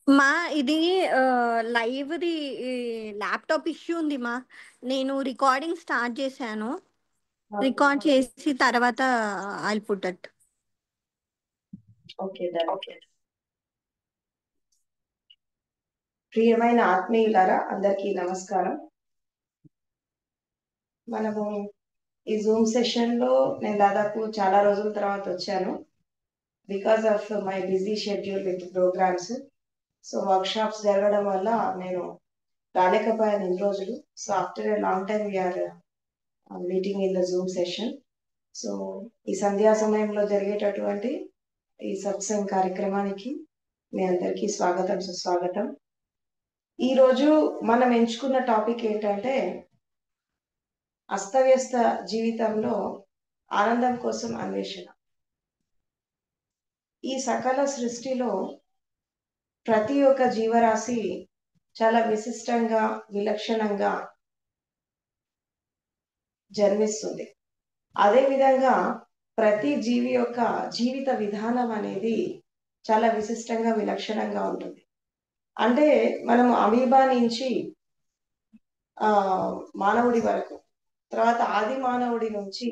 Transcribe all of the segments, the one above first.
మా ఇది లైవ్‌ది ఈ ల్యాప్‌టాప్ ఇష్యూ ఉంది మా. నేను రికార్డింగ్ స్టార్ట్ చేశాను. ఓకే. రికార్డ్ చేసి తర్వాత I'll put that. Okay. Done. ప్రియమైన ఆత్మీయులారా, అందరికీ నమస్కారం. మనము ఈ జూమ్ సెషన్ లో నేను దాదాపు చాలా రోజుల తర్వాత వచ్చాను. Because of my busy schedule with programs. So workshops జరగడం వల్ల నేను రాలేకపోయాను ఇన్ని రోజులు. So after a long time we are meeting in the Zoom session. So ఈ సంధ్యా సమయంలో జరిగేటటువంటి ఈ సత్సంగ్ కార్యక్రమానికి మీ అందరికీ స్వాగతం, సుస్వాగతం. ఈ రోజు మనం ఎంచుకున్న టాపిక్ ఏంటంటే అస్తవ్యస్త జీవితంలో ఆనందం కోసం అన్వేషణ. ఈ సకల సృష్టిలో ప్రతి ఒక్క జీవరాశి చాలా విశిష్టంగా, విలక్షణంగా జన్మిస్తుంది. అదేవిధంగా ప్రతి జీవి యొక్క జీవిత విధానం అనేది చాలా విశిష్టంగా, విలక్షణంగా ఉంటుంది. అంటే మనము అమీబా నుంచి మానవుడి వరకు, తర్వాత ఆది మానవుడి నుంచి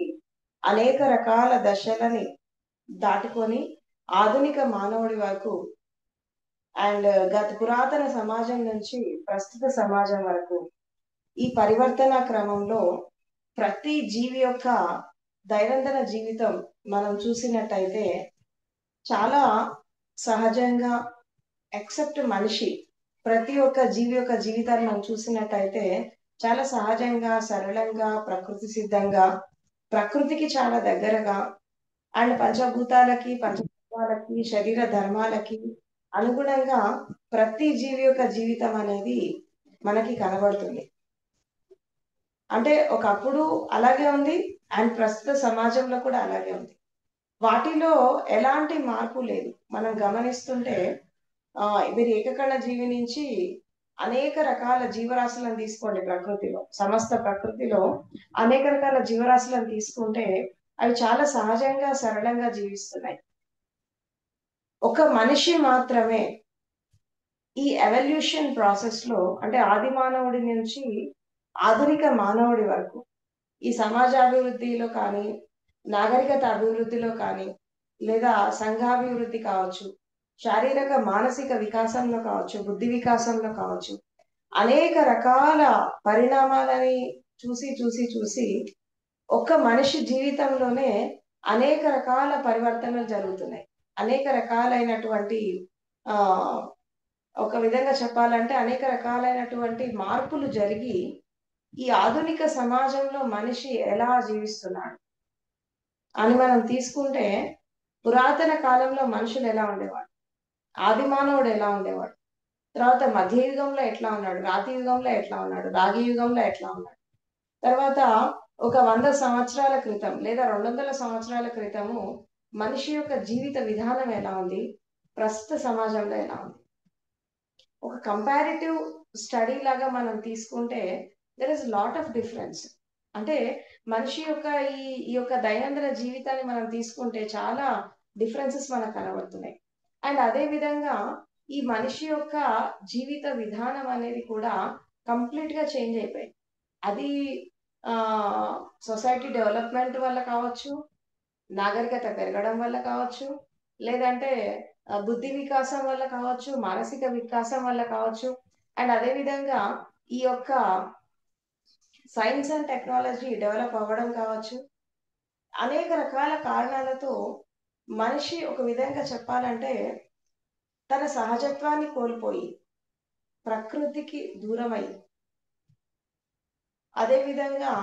అనేక రకాల దశలని దాటుకొని ఆధునిక మానవుడి వరకు అండ్ గత పురాతన సమాజం నుంచి ప్రస్తుత సమాజం వరకు ఈ పరివర్తన క్రమంలో ప్రతి జీవి యొక్క దైనందిన జీవితం మనం చూసినట్టయితే చాలా సహజంగా, ఎక్సెప్ట్ మనిషి, ప్రతి ఒక్క జీవి యొక్క జీవితాన్ని మనం చూసినట్టయితే చాలా సహజంగా, సరళంగా, ప్రకృతి సిద్ధంగా, ప్రకృతికి చాలా దగ్గరగా అండ్ పంచభూతాలకి, పంచతత్వాలకి, శరీర ధర్మాలకి అనుగుణంగా ప్రతి జీవి యొక్క జీవితం అనేది మనకి కనబడుతుంది. అంటే ఒకప్పుడు అలాగే ఉంది అండ్ ప్రస్తుత సమాజంలో కూడా అలాగే ఉంది. వాటిలో ఎలాంటి మార్పు లేదు. మనం గమనిస్తుంటే మీరు ఏకకణ జీవి నుంచి అనేక రకాల జీవరాశులను తీసుకోండి. ప్రకృతిలో, సమస్త ప్రకృతిలో అనేక రకాల జీవరాశులను తీసుకుంటే అవి చాలా సహజంగా, సరళంగా జీవిస్తున్నాయి. ఒక మనిషి మాత్రమే ఈ ఎవల్యూషన్ ప్రాసెస్ లో, అంటే ఆది మానవుడి నుంచి ఆధునిక మానవుడి వరకు ఈ సమాజాభివృద్ధిలో కానీ, నాగరికత అభివృద్ధిలో కానీ, లేదా సంఘాభివృద్ధి కావచ్చు, శారీరక మానసిక వికాసంలో కావచ్చు, బుద్ధి వికాసంలో కావచ్చు, అనేక రకాల పరిణామాలని చూసి చూసి చూసి ఒక్క మనిషి జీవితంలోనే అనేక రకాల పరివర్తనలు జరుగుతున్నాయి. అనేక రకాలైనటువంటి ఆ ఒక విధంగా చెప్పాలంటే అనేక రకాలైనటువంటి మార్పులు జరిగి ఈ ఆధునిక సమాజంలో మనిషి ఎలా జీవిస్తున్నాడు అని మనం తీసుకుంటే, పురాతన కాలంలో మనుషులు ఎలా ఉండేవాడు, ఆది మానవుడు ఎలా ఉండేవాడు, తర్వాత మధ్యయుగంలో ఎట్లా ఉన్నాడు, రాతి యుగంలో ఎట్లా ఉన్నాడు, రాగి యుగంలో ఎట్లా ఉన్నాడు, తర్వాత ఒక 100 సంవత్సరాల క్రితం లేదా 200 సంవత్సరాల క్రితము మనిషి యొక్క జీవిత విధానం ఎలా ఉంది, ప్రస్తుత సమాజంలో ఎలా ఉంది. ఒక కంపారిటివ్ స్టడీ లాగా మనం తీసుకుంటే there is lot of difference. అంటే మనిషి యొక్క ఈ యొక్క దైనందిన జీవితాన్ని మనం తీసుకుంటే చాలా డిఫరెన్సెస్ మనకు కనబడుతున్నాయి. అండ్ అదే విధంగా ఈ మనిషి యొక్క జీవిత విధానం అనేది కూడా కంప్లీట్ గా చేంజ్ అయిపోయింది. అది సొసైటీ డెవలప్మెంట్ వల్ల కావచ్చు, నాగరికత పెరగడం వల్ల కావచ్చు, లేదంటే బుద్ధి వికాసం వల్ల కావచ్చు, మానసిక వికాసం వల్ల కావచ్చు, అండ్ అదే విధంగా ఈ యొక్క సైన్స్ అండ్ టెక్నాలజీ డెవలప్ అవ్వడం కావచ్చు. అనేక రకాల కారణాలతో మనిషి ఒక విధంగా చెప్పాలంటే తన సహజత్వాన్ని కోల్పోయి ప్రకృతికి దూరమై, అదే విధంగా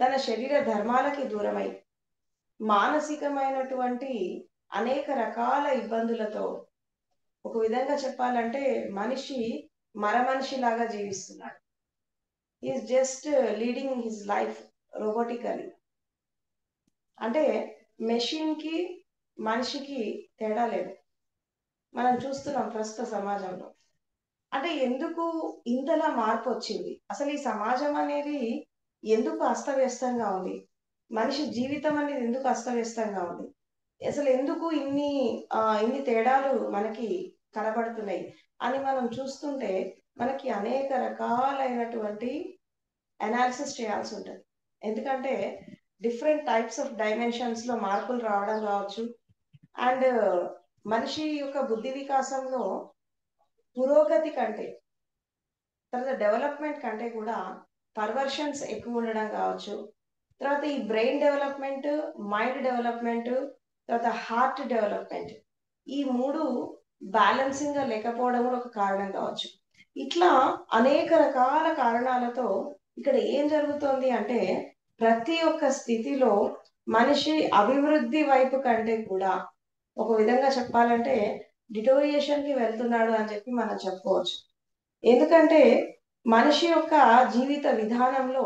తన శరీర ధర్మాలకి దూరమై, మానసికమైనటువంటి అనేక రకాల ఇబ్బందులతో ఒక విధంగా చెప్పాలంటే మనిషి మనిషి లాగా జీవిస్తున్నాడు. Is just leading his life robotically. అంటే మెషిన్ కి మనిషికి తేడా లేదు మనం చూస్తున్నాం ప్రస్తుత సమాజంలో. అంటే ఎందుకు ఇంతలా మార్పు వచ్చింది, అసలు ఈ సమాజం అనేది ఎందుకు అస్తవ్యస్తంగా ఉంది, మనిషి జీవితం అనేది ఎందుకు అస్తవ్యస్తంగా ఉంది, అసలు ఎందుకు ఇన్ని తేడాలు మనకి కనబడుతున్నాయి అని మనం చూస్తుంటే మనకి అనేక రకాలైనటువంటి అనాలిసిస్ చేయాల్సి ఉంటుంది. ఎందుకంటే డిఫరెంట్ టైప్స్ ఆఫ్ డైమెన్షన్స్ లో మార్పులు రావడం కావచ్చు, అండ్ మనిషి యొక్క బుద్ధి వికాసంలో పురోగతి కంటే, తర్వాత డెవలప్మెంట్ కంటే కూడా పర్వర్షన్స్ ఎక్కువ ఉండడం కావచ్చు, తర్వాత ఈ బ్రెయిన్ డెవలప్మెంట్, మైండ్ డెవలప్మెంట్, తర్వాత హార్ట్ డెవలప్మెంట్, ఈ మూడు బ్యాలెన్సింగ్ గా లేకపోవడం కూడా ఒక కారణం కావచ్చు. ఇట్లా అనేక రకాల కారణాలతో ఇక్కడ ఏం జరుగుతోంది అంటే ప్రతి ఒక్క స్థితిలో మనిషి అభివృద్ధి వైపు కంటే కూడా ఒక విధంగా చెప్పాలంటే డిటోరియేషన్ కి వెళ్తున్నాడు అని చెప్పి మనం చెప్పుకోవచ్చు. ఎందుకంటే మనిషి యొక్క జీవిత విధానంలో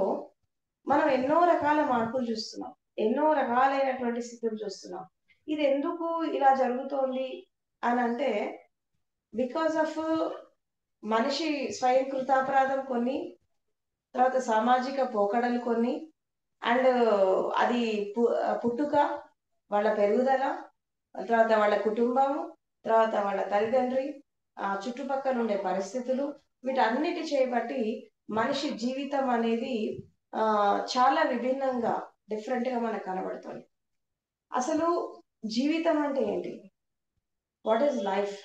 మనం ఎన్నో రకాల మార్పులు చూస్తున్నాం, ఎన్నో రకాలైనటువంటి స్థితులు చూస్తున్నాం. ఇది ఎందుకు ఇలా జరుగుతోంది అని అంటే బికాస్ ఆఫ్ మనిషి స్వయం కృతాపరాధం కొన్ని, తర్వాత సామాజిక పోకడలు కొన్ని, అండ్ అది పుట్టుక, వాళ్ళ పెరుగుదల, తర్వాత వాళ్ళ కుటుంబము, తర్వాత వాళ్ళ తల్లిదండ్రి, చుట్టుపక్కల ఉండే పరిస్థితులు, వీటన్నిటి చేయబట్టి మనిషి జీవితం అనేది చాలా విభిన్నంగా డిఫరెంట్ గా మనకు కనబడుతుంది. అసలు జీవితం అంటే ఏంటి? What is life?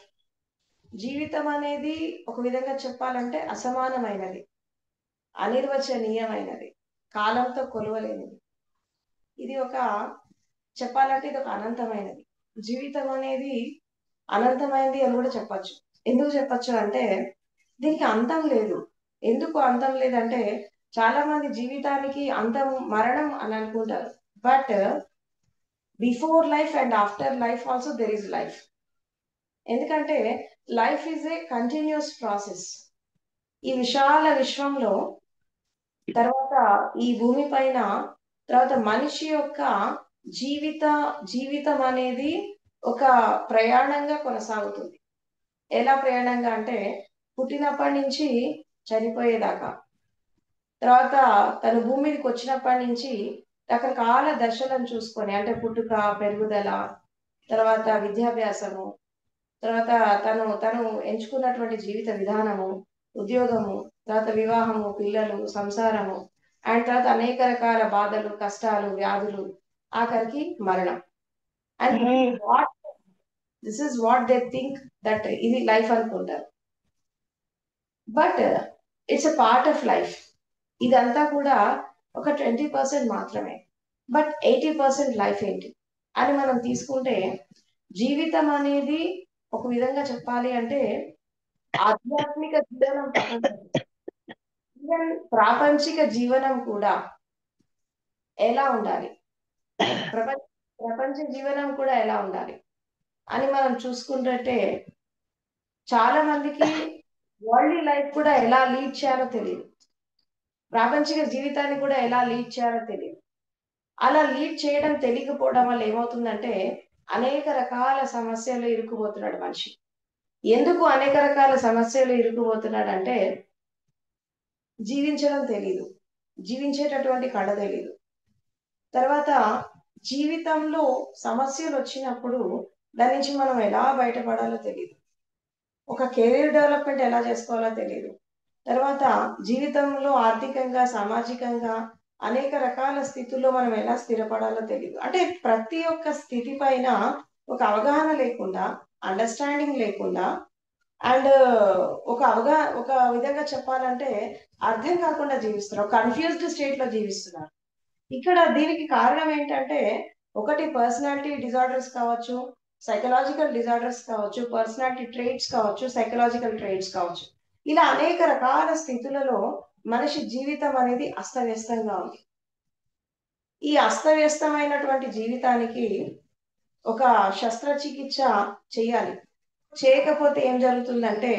జీవితం అనేది ఒక విధంగా చెప్పాలంటే అసమానమైనది, అనిర్వచనీయమైనది, కాలంతో కొలవలేనిది. ఇది ఒక చెప్పాలంటే ఇది ఒక అనంతమైనది. జీవితం అనేది అనంతమైనది అని కూడా చెప్పచ్చు. ఎందుకు చెప్పచ్చు అంటే దీనికి అంతం లేదు. ఎందుకు అంతం లేదంటే చాలా మంది జీవితానికి అంతం మరణం అని అనుకుంటారు, but before life and after life also there is life. ఎందుకంటే life is a continuous process. ఈ విశాల విశ్వంలో, తర్వాత ఈ భూమి పైన, తర్వాత మనిషి యొక్క జీవితం అనేది ఒక ప్రయాణంగా కొనసాగుతుంది. ఎలా ప్రయాణంగా అంటే పుట్టినప్పటి నుంచి చనిపోయేదాకా, తర్వాత తను భూమి మీదకి వచ్చినప్పటి నుంచి రకరకాల దశలను చూసుకొని, అంటే పుట్టుక, పెరుగుదల, తర్వాత విద్యాభ్యాసము, తర్వాత తను ఎంచుకున్నటువంటి జీవిత విధానము, ఉద్యోగము, తర్వాత వివాహము, పిల్లలు, సంసారము, అండ్ తర్వాత అనేక రకాల బాధలు, కష్టాలు, వ్యాధులు, ఆఖరికి మరణం. And this is what they think that ఇది లైఫ్ అనుకుంటారు. But it's a part of life. ఇదంతా కూడా ఒక 20% మాత్రమే. బట్ 80% లైఫ్ ఏంటి అని మనం తీసుకుంటే జీవితం అనేది ఒక విధంగా చెప్పాలి అంటే ఆధ్యాత్మిక జీవనం ఈవెన్ ప్రాపంచిక జీవనం కూడా ఎలా ఉండాలి, ప్రపంచ జీవనం కూడా ఎలా ఉండాలి అని మనం చూసుకుంటే చాలా మందికి వరల్డ్ లైఫ్ కూడా ఎలా లీడ్ చేయాలో తెలియదు, ప్రాపంచిక జీవితాన్ని కూడా ఎలా లీడ్ చేయాలో తెలియదు. అలా లీడ్ చేయడం తెలియకపోవడం వల్ల ఏమవుతుందంటే అనేక రకాల సమస్యలు ఇరుక్కుపోతున్నాడు మనిషి. ఎందుకు అనేక రకాల సమస్యలు ఇరుక్కుపోతున్నాడు అంటే జీవించడం తెలీదు, జీవించేటటువంటి కళ తెలీదు. తర్వాత జీవితంలో సమస్యలు వచ్చినప్పుడు దాని నుంచి మనం ఎలా బయటపడాలో తెలియదు, ఒక కెరీర్ డెవలప్మెంట్ ఎలా చేసుకోవాలో తెలియదు, తర్వాత జీవితంలో ఆర్థికంగా, సామాజికంగా అనేక రకాల స్థితుల్లో మనం ఎలా స్థిరపడాలో తెలియదు. అంటే ప్రతి ఒక్క స్థితి పైన ఒక అవగాహన లేకుండా, అండర్స్టాండింగ్ లేకుండా, అండ్ ఒక విధంగా చెప్పాలంటే అర్థం కాకుండా జీవిస్తున్నారు, కన్ఫ్యూజ్డ్ స్టేట్ లో జీవిస్తున్నారు. ఇక్కడ దీనికి కారణం ఏంటంటే ఒకటి పర్సనాలిటీ డిజార్డర్స్ కావచ్చు, సైకలాజికల్ డిజార్డర్స్ కావచ్చు, పర్సనాలిటీ ట్రేట్స్ కావచ్చు, సైకలాజికల్ ట్రేట్స్ కావచ్చు. ఇలా అనేక రకాల స్థితులలో మనిషి జీవితం అనేది అస్తవ్యస్తంగా ఉంది. ఈ అస్తవ్యస్తమైనటువంటి జీవితానికి ఒక శస్త్రచికిత్స చేయాలి. చేయకపోతే ఏం జరుగుతుందంటే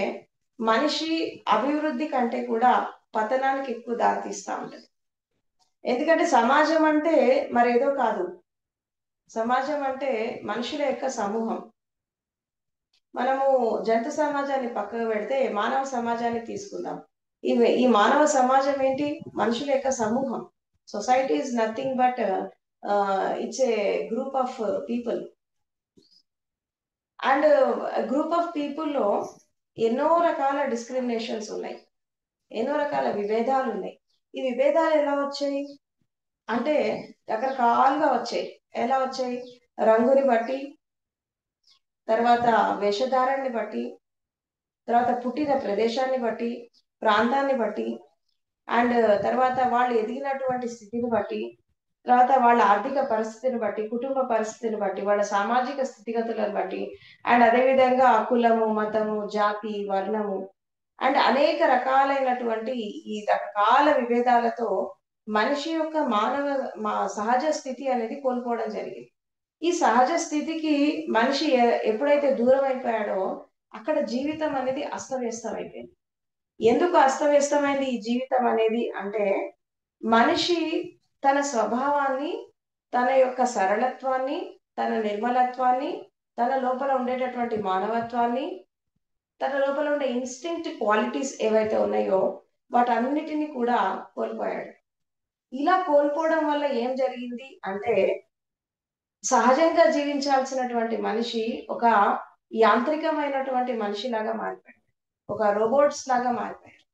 మనిషి అభివృద్ధి కంటే కూడా పతనానికి ఎక్కువ దారితీస్తూ ఉంటుంది. ఎందుకంటే సమాజం అంటే మరేదో కాదు, సమాజం అంటే మనుషుల యొక్క సమూహం. మనము జంతు సమాజాన్ని పక్కకు పెడితే మానవ సమాజాన్ని తీసుకుందాం. ఈ మానవ సమాజం ఏంటి? మనుషుల యొక్క సమూహం. Society is nothing but it's a group of people. And group of పీపుల్లో ఎన్నో రకాల డిస్క్రిమినేషన్స్ ఉన్నాయి, ఎన్నో రకాల విభేదాలు ఉన్నాయి. ఈ విభేదాలు ఎలా వచ్చాయి అంటే రకరకాలుగా వచ్చాయి. ఎలా వచ్చాయి? రంగుని బట్టి, తర్వాత వేషధారాన్ని బట్టి, తర్వాత పుట్టిన ప్రదేశాన్ని బట్టి, ప్రాంతాన్ని బట్టి, అండ్ తర్వాత వాళ్ళు ఎదిగినటువంటి స్థితిని బట్టి, తర్వాత వాళ్ళ ఆర్థిక పరిస్థితిని బట్టి, కుటుంబ పరిస్థితిని బట్టి, వాళ్ళ సామాజిక స్థితిగతులను బట్టి, అండ్ అదేవిధంగా కులము, మతము, జాతి, వర్ణము, అండ్ అనేక రకాలైనటువంటి ఈ రకాల విభేదాలతో మనిషి యొక్క సహజ స్థితి అనేది కోల్పోవడం జరిగింది. ఈ సహజ స్థితికి మనిషి ఎప్పుడైతే దూరం అయిపోయాడో అక్కడ జీవితం అనేది అస్తవ్యస్తం అయిపోయింది. ఎందుకు అస్తవ్యస్తమైంది ఈ జీవితం అనేది అంటే మనిషి తన స్వభావాన్ని, తన యొక్క సరళత్వాన్ని, తన నిర్మలత్వాన్ని, తన లోపల ఉండేటటువంటి మానవత్వాన్ని, తన లోపల ఉండే ఇన్స్టింక్ట్ క్వాలిటీస్ ఏవైతే ఉన్నాయో వాటన్నిటిని కూడా కోల్పోయాడు. ఇలా కోల్పోవడం వల్ల ఏం జరిగింది అంటే సహజంగా జీవించాల్సినటువంటి మనిషి ఒక యాంత్రికమైనటువంటి మనిషిలాగా మారిపోయాడు, ఒక రోబోట్స్ లాగా మారిపోయాడు.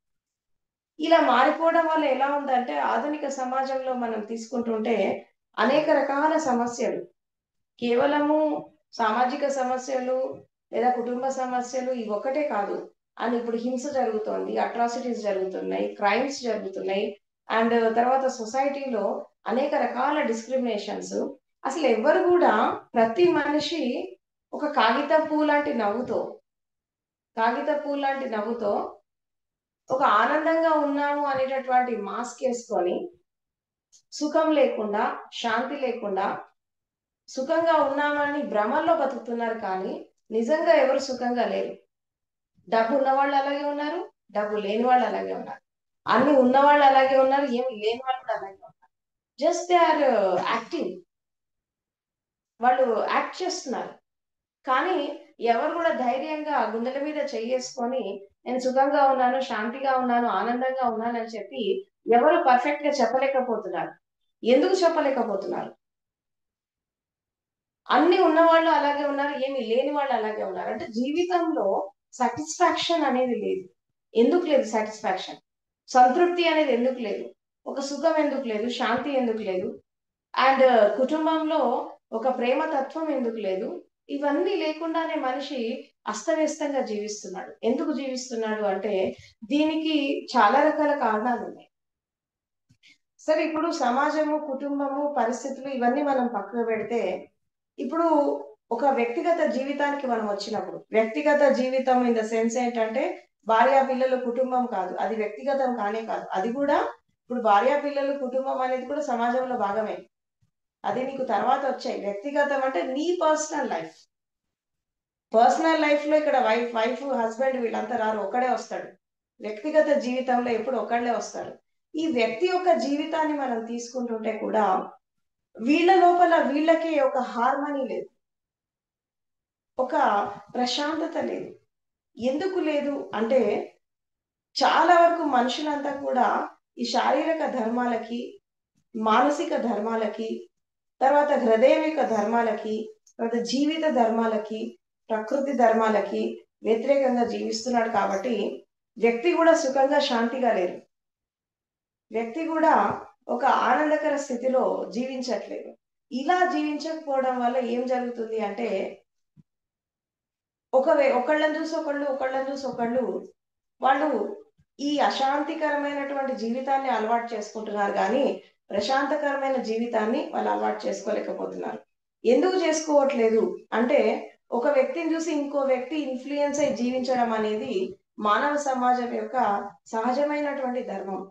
ఇలా మారిపోవడం వల్ల ఎలా ఉందంటే ఆధునిక సమాజంలో మనం తీసుకుంటుంటే అనేక రకాల సమస్యలు, కేవలము సామాజిక సమస్యలు లేదా కుటుంబ సమస్యలు ఇవి ఒక్కటే కాదు. అండ్ ఇప్పుడు హింస జరుగుతోంది, అట్రాసిటీస్ జరుగుతున్నాయి, క్రైమ్స్ జరుగుతున్నాయి, అండ్ తర్వాత సొసైటీలో అనేక రకాల డిస్క్రిమినేషన్స్. అసలు ఎవ్వరు కూడా ప్రతి మనిషి ఒక కాగిత పూ లాంటి నవ్వుతో ఒక ఆనందంగా ఉన్నాము అనేటటువంటి మాస్క్ వేసుకొని సుఖం లేకుండా, శాంతి లేకుండా, సుఖంగా ఉన్నామని భ్రమల్లో బతుకుతున్నారు. కానీ నిజంగా ఎవరు సుఖంగా లేరు. డబ్బు ఉన్న వాళ్ళు అలాగే ఉన్నారు, డబ్బు లేని వాళ్ళు అలాగే ఉన్నారు, అన్ని ఉన్న వాళ్ళు అలాగే ఉన్నారు, ఏమి లేని వాళ్ళు కూడా అలాగే ఉన్నారు. జస్ట్ దే ఆర్ యాక్టింగ్, వాళ్ళు యాక్ట్ చేస్తున్నారు. కానీ ఎవరు కూడా ధైర్యంగా గుండెల మీద చేసుకొని నేను సుఖంగా ఉన్నాను, శాంతిగా ఉన్నాను, ఆనందంగా ఉన్నాను అని చెప్పి ఎవరు పర్ఫెక్ట్ గా చెప్పలేకపోతున్నారు. ఎందుకు చెప్పలేకపోతున్నారు? అన్ని ఉన్న వాళ్ళు అలాగే ఉన్నారు, ఏమి లేని వాళ్ళు అలాగే ఉన్నారు. అంటే జీవితంలో సాటిస్ఫాక్షన్ అనేది లేదు. ఎందుకు లేదు సాటిస్ఫాక్షన్? సంతృప్తి అనేది ఎందుకు లేదు? ఒక సుఖం ఎందుకు లేదు? శాంతి ఎందుకు లేదు? అండ్ కుటుంబంలో ఒక ప్రేమ తత్వం ఎందుకు లేదు? ఇవన్నీ లేకుండానే మనిషి అస్తవ్యస్తంగా జీవిస్తున్నాడు. ఎందుకు జీవిస్తున్నాడు అంటే దీనికి చాలా రకాల కారణాలు ఉన్నాయి. సరే, ఇప్పుడు సమాజము, కుటుంబము, పరిస్థితులు ఇవన్నీ మనం పక్కకు పెడితే ఇప్పుడు ఒక వ్యక్తిగత జీవితానికి మనం వచ్చినప్పుడు, వ్యక్తిగత జీవితం ఇన్ ద సెన్స్ ఏంటంటే భార్య పిల్లలు కుటుంబం కాదు, అది వ్యక్తిగతం కానే కాదు. అది కూడా ఇప్పుడు భార్య పిల్లలు కుటుంబం అనేది కూడా సమాజంలో భాగమే. అది నీకు తర్వాత వచ్చాయి. వ్యక్తిగతం అంటే నీ పర్సనల్ లైఫ్ లో ఇక్కడ వైఫ్ హస్బెండ్ వీళ్ళంతా రారు, ఒకడే వస్తాడు. వ్యక్తిగత జీవితంలో ఎప్పుడు ఒకళ్ళే వస్తారు. ఈ వ్యక్తి యొక్క జీవితాన్ని మనం తీసుకుంటుంటే కూడా వీళ్ళ లోపల వీళ్ళకి ఒక హార్మనీ లేదు, ఒక ప్రశాంతత లేదు. ఎందుకు లేదు అంటే చాలా వరకు మనుషులంతా కూడా ఈ శారీరక ధర్మాలకి, మానసిక ధర్మాలకి, తర్వాత హృదయమిక ధర్మాలకి, తర్వాత జీవిత ధర్మాలకి, ప్రకృతి ధర్మాలకి వ్యతిరేకంగా జీవిస్తున్నాడు. కాబట్టి వ్యక్తి కూడా సుఖంగా శాంతిగా లేరు, వ్యక్తి కూడా ఒక ఆనందకర స్థితిలో జీవించట్లేదు. ఇలా జీవించకపోవడం వల్ల ఏం జరుగుతుంది అంటే ఒకళ్ళని చూసి ఒకళ్ళు వాళ్ళు ఈ అశాంతికరమైనటువంటి జీవితాన్ని అలవాటు చేసుకుంటున్నారు, కానీ ప్రశాంతకరమైన జీవితాన్ని వాళ్ళు అలవాటు చేసుకోలేకపోతున్నారు. ఎందుకు చేసుకోవట్లేదు అంటే ఒక వ్యక్తిని చూసి ఇంకో వ్యక్తి ఇన్ఫ్లుయెన్స్ అయి జీవించడం అనేది మానవ సమాజం యొక్క సహజమైనటువంటి ధర్మం.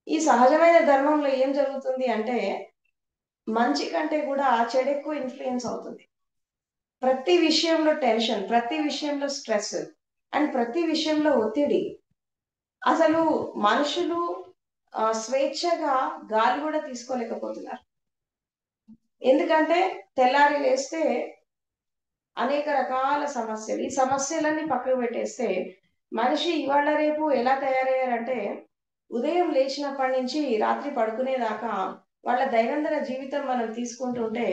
ఈ సహజమైన ధర్మంలో ఏం జరుగుతుంది అంటే మంచి కంటే కూడా చెడు ఎక్కువ ఇన్ఫ్లుయెన్స్ అవుతుంది. ప్రతి విషయంలో టెన్షన్, ప్రతి విషయంలో స్ట్రెస్, అండ్ ప్రతి విషయంలో ఒత్తిడి. అసలు మనుషులు స్వేచ్ఛగా గాలి కూడా తీసుకోలేకపోతున్నారు. ఎందుకంటే తెల్లారి లేస్తే అనేక రకాల సమస్యలు, ఈ సమస్యలన్నీ పక్కకు పెట్టేస్తే మనిషి ఇవాళ రేపు ఎలా తయారయ్యారంటే ఉదయం లేచినప్పటి నుంచి రాత్రి పడుకునేదాకా వాళ్ళ దైనందిన జీవితం మనం తీసుకుంటుంటే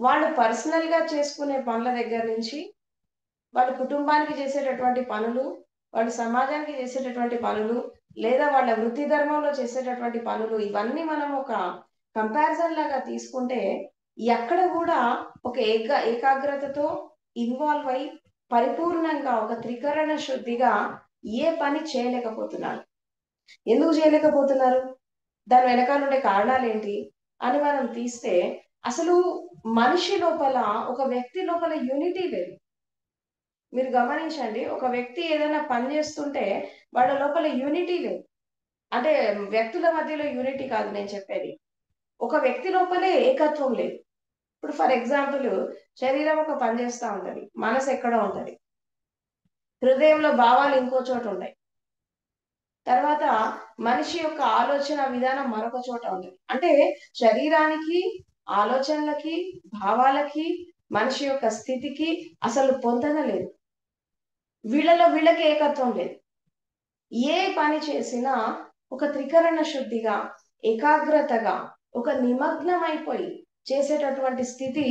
వాళ్ళు పర్సనల్ గా చేసుకునే పనుల దగ్గర నుంచి, వాళ్ళ కుటుంబానికి చేసేటటువంటి పనులు, వాళ్ళ సమాజానికి చేసేటటువంటి పనులు, లేదా వాళ్ళ వృత్తి ధర్మంలో చేసేటటువంటి పనులు, ఇవన్నీ మనం ఒక కంపారిజన్ లాగా తీసుకుంటే ఎక్కడ కూడా ఒక ఏకాగ్రతతో ఇన్వాల్వ్ అయి పరిపూర్ణంగా ఒక త్రికరణ శుద్ధిగా ఏ పని చేయలేకపోతున్నారు. ఎందుకు చేయలేకపోతున్నారు? దాని వెనకాల ఉండే కారణాలు ఏంటి అని మనం తీస్తే, అసలు మనిషి లోపల, ఒక వ్యక్తి లోపల యూనిటీ లేదు. మీరు గమనించండి, ఒక వ్యక్తి ఏదైనా పని చేస్తుంటే వాళ్ళ లోపల యూనిటీ లేదు. అంటే వ్యక్తుల మధ్యలో యూనిటీ కాదు నేను చెప్పేది, ఒక వ్యక్తి లోపలే ఏకత్వం లేదు. ఇప్పుడు ఫర్ ఎగ్జాంపుల్, శరీరం ఒక పని చేస్తూ ఉంటది, మనసు ఎక్కడో ఉంటది, హృదయంలో భావాలు ఇంకో చోట ఉంటాయి, తర్వాత మనిషి యొక్క ఆలోచన విధానం మరొక చోట ఉంటుంది. అంటే శరీరానికి, ఆలోచనలకి, భావాలకి, మనిషి యొక్క స్థితికి అసలు పొందన లేదు. వీళ్ళకి ఏకత్వం లేదు. ఏ పని చేసినా ఒక త్రికరణ శుద్ధిగా, ఏకాగ్రతగా, ఒక నిమగ్నమైపోయి చేసేటటువంటి స్థితి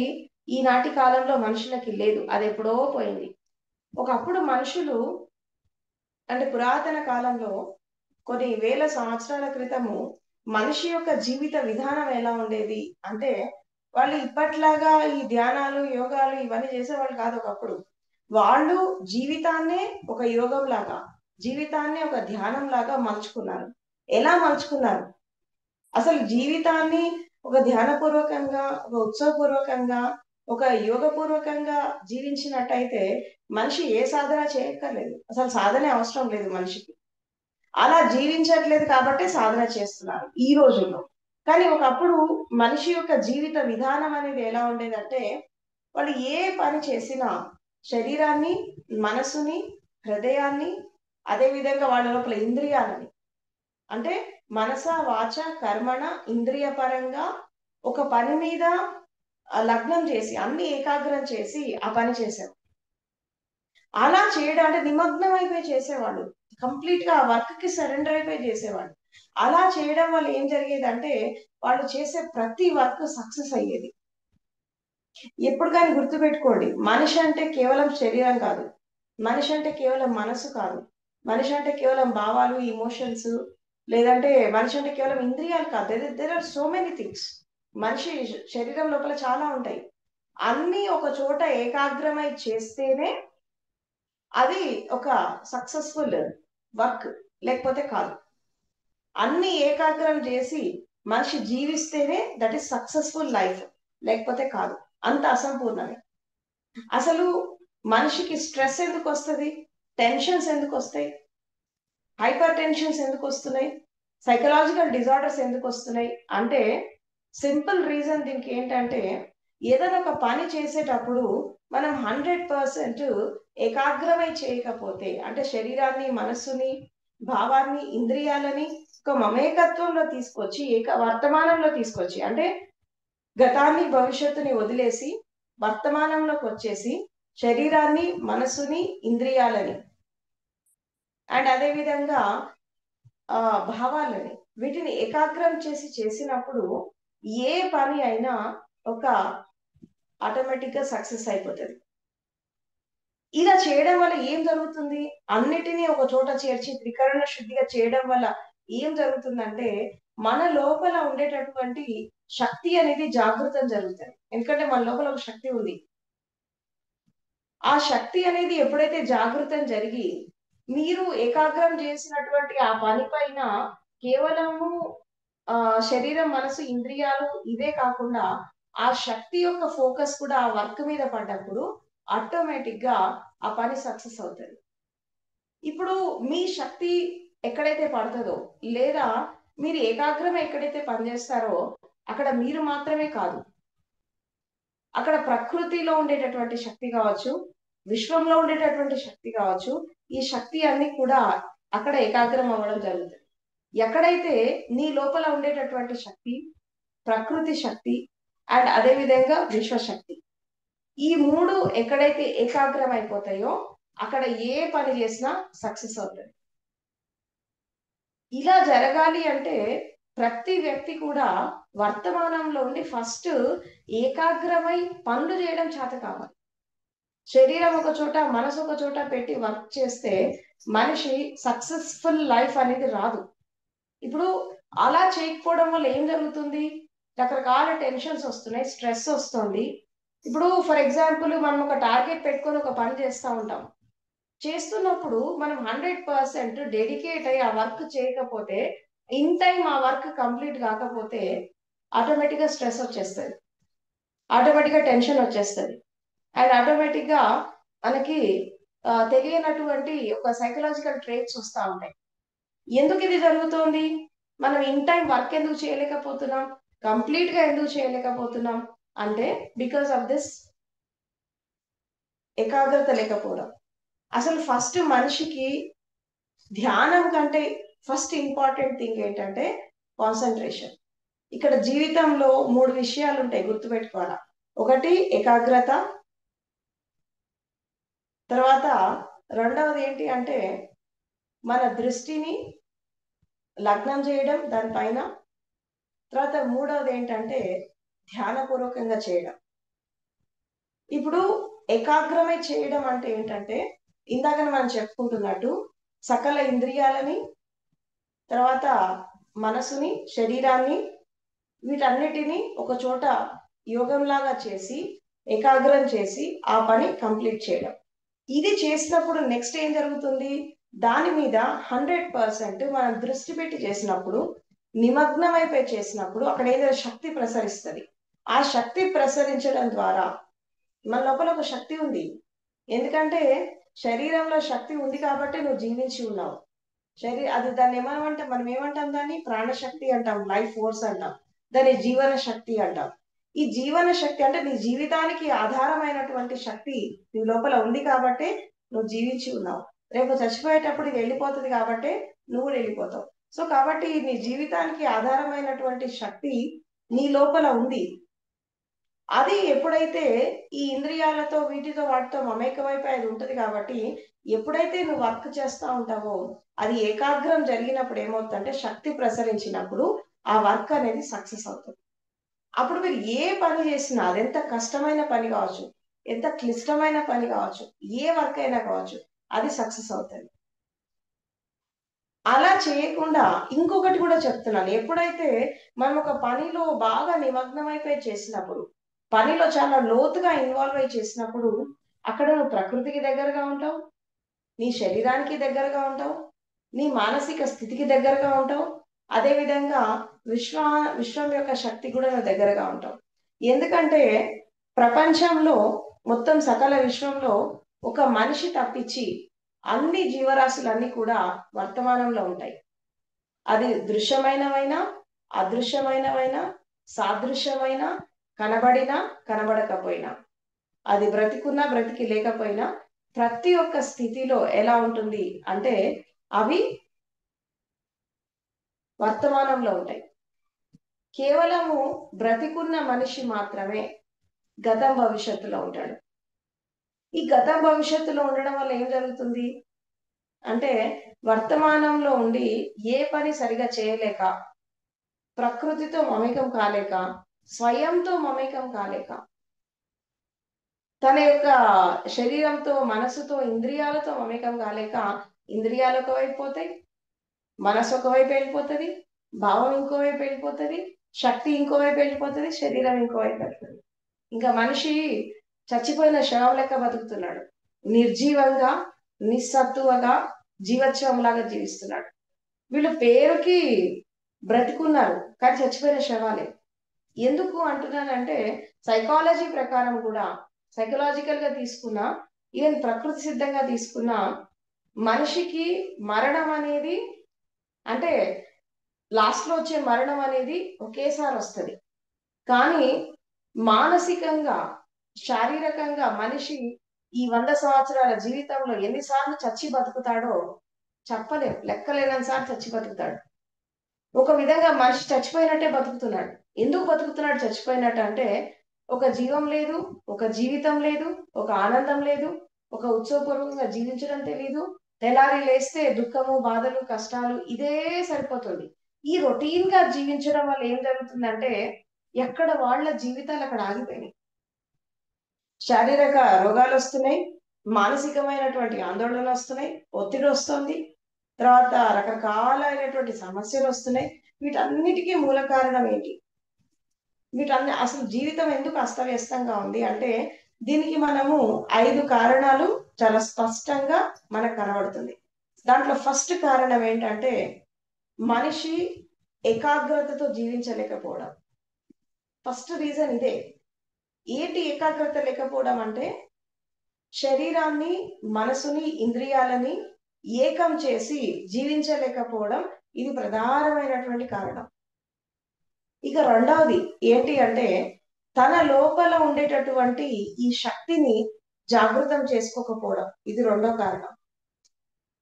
ఈనాటి కాలంలో మనుషులకి లేదు. అది ఎప్పుడో పోయింది. ఒకప్పుడు మనుషులు, అంటే పురాతన కాలంలో కొన్ని వేల సంవత్సరాల క్రితము మనిషి యొక్క జీవిత విధానం ఎలా ఉండేది అంటే, వాళ్ళు ఇప్పట్లాగా ఈ ధ్యానాలు, యోగాలు ఇవన్నీ చేసేవాళ్ళు కాదు. ఒకప్పుడు వాళ్ళు జీవితాన్నే ఒక యోగం లాగా, జీవితాన్ని ఒక ధ్యానం లాగా మలుచుకున్నారు. ఎలా మలుచుకున్నారు? అసలు జీవితాన్ని ఒక ధ్యానపూర్వకంగా, ఒక ఉత్సవపూర్వకంగా, ఒక యోగపూర్వకంగా జీవించినట్టయితే మనిషి ఏ సాధన చేయక్కర్లేదు. అసలు సాధనే అవసరం లేదు మనిషికి. అలా జీవించట్లేదు కాబట్టి సాధన చేస్తున్నారు ఈ రోజుల్లో. కానీ ఒకప్పుడు మనిషి యొక్క జీవిత విధానం అనేది ఎలా ఉండేదంటే, వాళ్ళు ఏ పని చేసినా శరీరాన్ని, మనసుని, హృదయాన్ని, అదే విధంగా వాళ్ళ లోపల ఇంద్రియాలని, అంటే మనస, వాచ, కర్మణ, ఇంద్రియ పరంగా ఒక పని మీద లగ్నం చేసి, అన్ని ఏకాగ్రం చేసి ఆ పని చేసేవారు. అలా చేయడం అంటే నిమగ్నం అయిపోయి చేసేవాళ్ళు, కంప్లీట్ గా ఆ వర్క్ కి సరెండర్ అయిపోయి చేసేవాళ్ళు. అలా చేయడం వల్ల ఏం జరిగేదంటే, వాళ్ళు చేసే ప్రతి వర్క్ సక్సెస్ అయ్యేది. ఎప్పుడు కానీ గుర్తుపెట్టుకోండి, మనిషి అంటే కేవలం శరీరం కాదు, మనిషి అంటే కేవలం మనసు కాదు, మనిషి అంటే కేవలం భావాలు, ఇమోషన్స్, లేదంటే మనిషి అంటే కేవలం ఇంద్రియాలు కాదు. There are so many things. మనిషి శరీరం లోపల చాలా ఉంటాయి. అన్ని ఒక చోట ఏకాగ్రమై చేస్తేనే అది ఒక సక్సెస్ఫుల్ వర్క్, లేకపోతే కాదు. అన్ని ఏకాగ్రం చేసి మనిషి జీవిస్తేనే దట్ ఈస్ సక్సెస్ఫుల్ లైఫ్, లేకపోతే కాదు. అంత అసంపూర్ణమే. అసలు మనిషికి స్ట్రెస్ ఎందుకు వస్తుంది? టెన్షన్స్ ఎందుకు వస్తాయి? హైపర్ టెన్షన్స్ ఎందుకు వస్తున్నాయి? సైకలాజికల్ డిజార్డర్స్ ఎందుకు వస్తున్నాయి అంటే, సింపుల్ రీజన్ దీనికి ఏంటంటే, ఏదైనా ఒక పని చేసేటప్పుడు మనం 100% ఏకాగ్రమై చేయకపోతే, అంటే శరీరాన్ని, మనస్సుని, భావాన్ని, ఇంద్రియాలని ఒక మమేకత్వంలో తీసుకొచ్చి, వర్తమానంలో తీసుకొచ్చి, అంటే గతాన్ని, భవిష్యత్తుని వదిలేసి వర్తమానంలోకి వచ్చేసి శరీరాన్ని, మనస్సుని, ఇంద్రియాలని, అండ్ అదే విధంగా భావాలని, వీటిని ఏకాగ్రం చేసి చేసినప్పుడు ఏ పని అయినా ఒక ఆటోమేటిక్ గా సక్సెస్ అయిపోతుంది. ఇలా చేయడం వల్ల ఏం జరుగుతుంది? అన్నిటినీ ఒక చోట చేర్చి త్రికరణ శుద్ధిగా చేయడం వల్ల ఏం జరుగుతుందంటే, మన లోపల ఉండేటటువంటి శక్తి అనేది జాగృతం జరుగుతుంది. ఎందుకంటే మన లోపల ఒక శక్తి ఉంది. ఆ శక్తి అనేది ఎప్పుడైతే జాగృతం జరిగి మీరు ఏకాగ్రం చేసినటువంటి ఆ పని పైన కేవలము శరీరం, మనసు, ఇంద్రియాలు ఇవే కాకుండా ఆ శక్తి యొక్క ఫోకస్ కూడా ఆ వర్క్ మీద పడ్డప్పుడు ఆటోమేటిక్ గా ఆ పని సక్సెస్ అవుతుంది. ఇప్పుడు మీ శక్తి ఎక్కడైతే పడుతుందో, లేదా మీరు ఏకాగ్రమే ఎక్కడైతే పనిచేస్తారో అక్కడ మీరు మాత్రమే కాదు, అక్కడ ప్రకృతిలో ఉండేటటువంటి శక్తి కావచ్చు, విశ్వంలో ఉండేటటువంటి శక్తి కావచ్చు, ఈ శక్తి అన్ని కూడా అక్కడ ఏకాగ్రం అవ్వడం జరుగుతుంది. ఎక్కడైతే నీ లోపల ఉండేటటువంటి శక్తి, ప్రకృతి శక్తి, అండ్ అదే విధంగా విశ్వశక్తి, ఈ మూడు ఎక్కడైతే ఏకాగ్రం అయిపోతాయో అక్కడ ఏ పని చేసినా సక్సెస్ అవుతుంది. ఇలా జరగాలి అంటే ప్రతి వ్యక్తి కూడా వర్తమానంలో ఉండి ఫస్ట్ ఏకాగ్రమై పనులు చేయడం చేత కావాలి. శరీరం ఒక చోట మనసు ఒక చోట పెట్టి వర్క్ చేస్తే మనిషి సక్సెస్ఫుల్ లైఫ్ అనేది రాదు. ఇప్పుడు అలా చేయకపోవడం వల్ల ఏం జరుగుతుంది, రకరకాల టెన్షన్స్ వస్తున్నాయి, స్ట్రెస్ వస్తుంది. ఇప్పుడు ఫర్ ఎగ్జాంపుల్ మనం ఒక టార్గెట్ పెట్టుకొని ఒక పని చేస్తూ ఉంటాం. చేస్తున్నప్పుడు మనం 100% డెడికేట్ అయ్యి ఆ వర్క్ చేయకపోతే, ఇన్ టైం ఆ వర్క్ కంప్లీట్ కాకపోతే ఆటోమేటిక్గా స్ట్రెస్ వచ్చేస్తుంది, ఆటోమేటిక్గా టెన్షన్ వచ్చేస్తుంది. అండ్ ఆటోమేటిక్గా మనకి తెలియనటువంటి ఒక సైకలాజికల్ ట్రేట్స్ వస్తూ ఉంటాయి. ఎందుకు ఇది జరుగుతోంది, మనం ఇన్ టైం వర్క్ ఎందుకు చేయలేకపోతున్నాం, కంప్లీట్ గా ఎందుకు చేయలేకపోతున్నాం అంటే బికాస్ ఆఫ్ దిస్ ఏకాగ్రత లేకపోవడం. అసలు ఫస్ట్ మనిషికి ధ్యానం కంటే ఫస్ట్ ఇంపార్టెంట్ థింగ్ ఏంటంటే కాన్సన్ట్రేషన్. ఇక్కడ జీవితంలో 3 విషయాలు ఉంటాయి, గుర్తుపెట్టుకోవాలా. ఒకటి ఏకాగ్రత, తర్వాత రెండవది ఏంటి అంటే మన దృష్టిని లగ్నం చేయడం దానిపైన, తర్వాత మూడవది ఏంటంటే ధ్యానపూర్వకంగా చేయడం. ఇప్పుడు ఏకాగ్రమై చేయడం అంటే ఏంటంటే ఇందాక మనం చెప్పుకుంటున్నట్టు సకల ఇంద్రియాలని, తర్వాత మనసుని, శరీరాన్ని, వీటన్నిటిని ఒక చోట యోగంలాగా చేసి ఏకాగ్రం చేసి ఆ పని కంప్లీట్ చేయడం. ఇది చేసినప్పుడు నెక్స్ట్ ఏం జరుగుతుంది, దాని మీద 100% మనం దృష్టి పెట్టి చేసినప్పుడు, నిమగ్నమైపోయి చేసినప్పుడు అక్కడ ఏదో శక్తి ప్రసరిస్తుంది. ఆ శక్తి ప్రసరించడం ద్వారా మన లోపల ఒక శక్తి ఉంది. ఎందుకంటే శరీరంలో శక్తి ఉంది కాబట్టి నువ్వు జీవించి ఉన్నావు. అది దాన్ని మనం ఏమంటాం, దాన్ని ప్రాణశక్తి అంటాం, లైఫ్ ఫోర్స్ అంటాం, దాని జీవన శక్తి అంటాం. ఈ జీవన శక్తి అంటే నీ జీవితానికి ఆధారమైనటువంటి శక్తి నీ లోపల ఉంది కాబట్టి నువ్వు జీవించి ఉన్నావు. రేపు చచ్చిపోయేటప్పుడు ఇది వెళ్ళిపోతుంది కాబట్టి నువ్వు వెళ్ళిపోతావు. సో కాబట్టి నీ జీవితానికి ఆధారమైనటువంటి శక్తి నీ లోపల ఉంది. అది ఎప్పుడైతే ఈ ఇంద్రియాలతో వీటితో వాటితో మమేకమైపోయి అది ఉంటుంది కాబట్టి ఎప్పుడైతే నువ్వు వర్క్ చేస్తూ ఉంటావో అది ఏకాగ్రం జరిగినప్పుడు ఏమవుతుందంటే శక్తి ప్రసరించినప్పుడు ఆ వర్క్ అనేది సక్సెస్ అవుతుంది. అప్పుడు మీరు ఏ పని చేసినా, అది ఎంత కష్టమైన పని కావచ్చు, ఎంత క్లిష్టమైన పని కావచ్చు, ఏ వర్క్ అయినా కావచ్చు, అది సక్సెస్ అవుతుంది. అలా చేయకుండా ఇంకొకటి కూడా చెప్తున్నాను, ఎప్పుడైతే మనం ఒక పనిలో బాగా నిమగ్నమైపోయి చేసినప్పుడు, పనిలో చాలా లోతుగా ఇన్వాల్వ్ అయి చేసినప్పుడు అక్కడ నువ్వు ప్రకృతికి దగ్గరగా ఉంటావు, నీ శరీరానికి దగ్గరగా ఉంటావు, నీ మానసిక స్థితికి దగ్గరగా ఉంటావు, అదేవిధంగా విశ్వం యొక్క శక్తి కూడా నువ్వు దగ్గరగా ఉంటావు. ఎందుకంటే ప్రపంచంలో మొత్తం సకల విశ్వంలో ఒక మనిషి తప్పించి అన్ని జీవరాశులన్నీ కూడా వర్తమానంలో ఉంటాయి. అది దృశ్యమైనవైనా, అదృశ్యమైనవైనా, సాదృశ్యమైన, కనబడినా కనబడకపోయినా, అది బ్రతికున్నా బ్రతికి లేకపోయినా ప్రతి ఒక్క స్థితిలో ఎలా ఉంటుంది అంటే అవి వర్తమానంలో ఉంటాయి. కేవలము బ్రతికున్న మనిషి మాత్రమే గతం భవిష్యత్తులో ఉంటాడు. ఈ గతం భవిష్యత్తులో ఉండడం వల్ల ఏం జరుగుతుంది అంటే వర్తమానంలో ఉండి ఏ పని సరిగా చేయలేక, ప్రకృతితో మమేకం కాలేక, స్వయంతో మమేకం కాలేక, తన యొక్క శరీరంతో, మనసుతో, ఇంద్రియాలతో మమేకం కాలేక ఇంద్రియాలు ఒకవైపు పోతాయి, మనసు ఒకవైపు వెళ్ళిపోతుంది, భావం ఇంకోవైపు వెళ్ళిపోతుంది, శక్తి ఇంకోవైపు వెళ్ళిపోతుంది, శరీరం ఇంకోవైపు వెళ్తుంది. ఇంకా మనిషి చచ్చిపోయిన శవం లెక్క బతుకుతున్నాడు, నిర్జీవంగా, నిస్సత్తువగా, జీవోత్సవంలాగా జీవిస్తున్నాడు. వీళ్ళు పేరుకి బ్రతికున్నారు కానీ చచ్చిపోయిన శవాలే. ఎందుకు అంటున్నానంటే సైకాలజీ ప్రకారం కూడా, సైకలాజికల్ గా తీసుకున్నా, ఈవెన్ ప్రకృతి సిద్ధంగా తీసుకున్నా, మనిషికి మరణం అనేది అంటే లాస్ట్ లో వచ్చే మరణం అనేది ఒకేసారి వస్తుంది. కానీ మానసికంగా, శారీరకంగా మనిషి ఈ 100 సంవత్సరాల జీవితంలో ఎన్నిసార్లు చచ్చి బతుకుతాడో చెప్పలేం, లెక్కలేనసార్లు చచ్చి బతుకుతాడు. ఒక విధంగా మనిషి చచ్చిపోయినట్టే బతుకుతున్నాడు. ఎందుకు బతుకుతున్నాడు చచ్చిపోయినట్టు అంటే ఒక జీవం లేదు, ఒక జీవితం లేదు, ఒక ఆనందం లేదు, ఒక ఉత్సవపూర్వకంగా జీవించడం తెలీదు. తెల్లారి లేస్తే దుఃఖము, బాధలు, కష్టాలు ఇదే సరిపోతుంది. ఈ రొటీన్ గా జీవించడం వల్ల ఏం జరుగుతుందంటే ఎక్కడ వాళ్ళ జీవితాలు అక్కడ ఆగిపోయినాయి. శారీరక రోగాలు వస్తున్నాయి, మానసికమైనటువంటి ఆందోళనలు వస్తున్నాయి, ఒత్తిడి వస్తుంది, తర్వాత రకరకాలైనటువంటి సమస్యలు వస్తున్నాయి. వీటన్నిటికీ మూల కారణం ఏంటి? వీటన్ని అసలు జీవితం ఎందుకు అస్తవ్యస్తంగా ఉంది అంటే దీనికి మనము 5 కారణాలు చాలా స్పష్టంగా మనకు కనబడుతుంది. దాంట్లో ఫస్ట్ కారణం ఏంటంటే మనిషి ఏకాగ్రతతో జీవించలేకపోవడం. ఫస్ట్ రీజన్ ఇదే. ఏంటి ఏకాగ్రత లేకపోవడం అంటే శరీరాన్ని, మనసుని, ఇంద్రియాలని ఏకం చేసి జీవించలేకపోవడం. ఇది ప్రధానమైనటువంటి కారణం. ఇక రెండవది ఏంటి అంటే తన లోపల ఉండేటటువంటి ఈ శక్తిని జాగృతం చేసుకోకపోవడం. ఇది రెండో కారణం.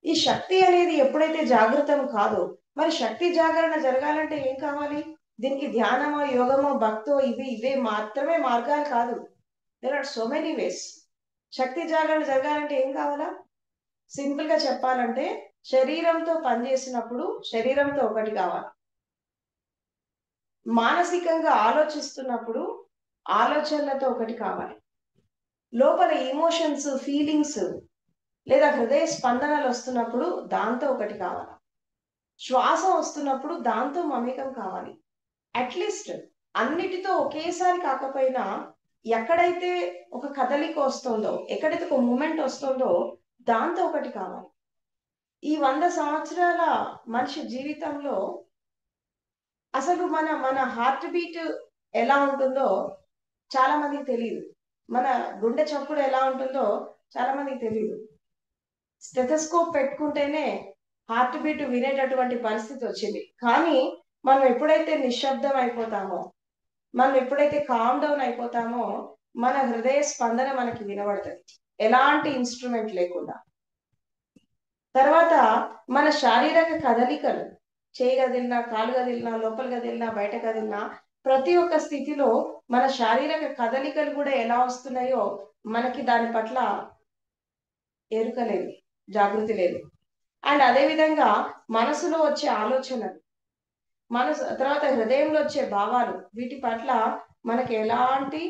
ఈ శక్తి అనేది ఎప్పుడైతే జాగృతం కాదో, మరి శక్తి జాగరణ జరగాలంటే ఏం కావాలి? దీనికి ధ్యానమో, యోగమో, భక్తో ఇవే మాత్రమే మార్గాలు కాదు. There are so many ways. శక్తి జాగరణ జరగాలంటే ఏం కావాలా? సింపుల్ గా చెప్పాలంటే శరీరంతో పనిచేసినప్పుడు శరీరంతో ఒకటి కావాలి. మానసికంగా ఆలోచిస్తున్నప్పుడు ఆలోచనలతో ఒకటి కావాలి. లోపల ఎమోషన్స్, ఫీలింగ్స్ లేదా హృదయ స్పందనలు వస్తున్నప్పుడు దాంతో ఒకటి కావాలి. శ్వాస వస్తున్నప్పుడు దాంతో మమేకం కావాలి. అట్లీస్ట్ అన్నిటితో ఒకేసారి కాకపోయినా ఎక్కడైతే ఒక కదలిక వస్తుందో, ఎక్కడైతే ఒక మూమెంట్ వస్తుందో దాంతో ఒకటి కావాలి. ఈ 100 సంవత్సరాల మనిషి జీవితంలో అసలు మన హార్ట్ బీట్ ఎలా ఉంటుందో చాలా మందికి తెలియదు. మన గుండె చప్పుడు ఎలా ఉంటుందో చాలా మందికి తెలియదు. స్టెథోస్కోప్ పెట్టుకుంటేనే హార్ట్ బీట్ వినేటటువంటి పరిస్థితి వచ్చింది. కానీ మనం ఎప్పుడైతే నిశ్శబ్దం అయిపోతామో, మనం ఎప్పుడైతే కామ్ డౌన్ అయిపోతామో మన హృదయ స్పందన మనకి వినబడుతుంది, ఎలాంటి ఇన్స్ట్రుమెంట్ లేకుండా. తర్వాత మన శారీరక కదలికలు, చేయి కదిలినా, కాలు కదిలినా, లోపల కదిలినా, బయట కదిలినా, ప్రతి ఒక్క స్థితిలో మన శారీరక కదలికలు కూడా ఎలా వస్తున్నాయో మనకి దాని పట్ల ఎరుక లేదు, జాగృతి లేదు. అండ్ అదే విధంగా మనసులో వచ్చే ఆలోచనలు, తర్వాత హృదయంలో వచ్చే భావాలు, వీటి పట్ల మనకి ఎలాంటి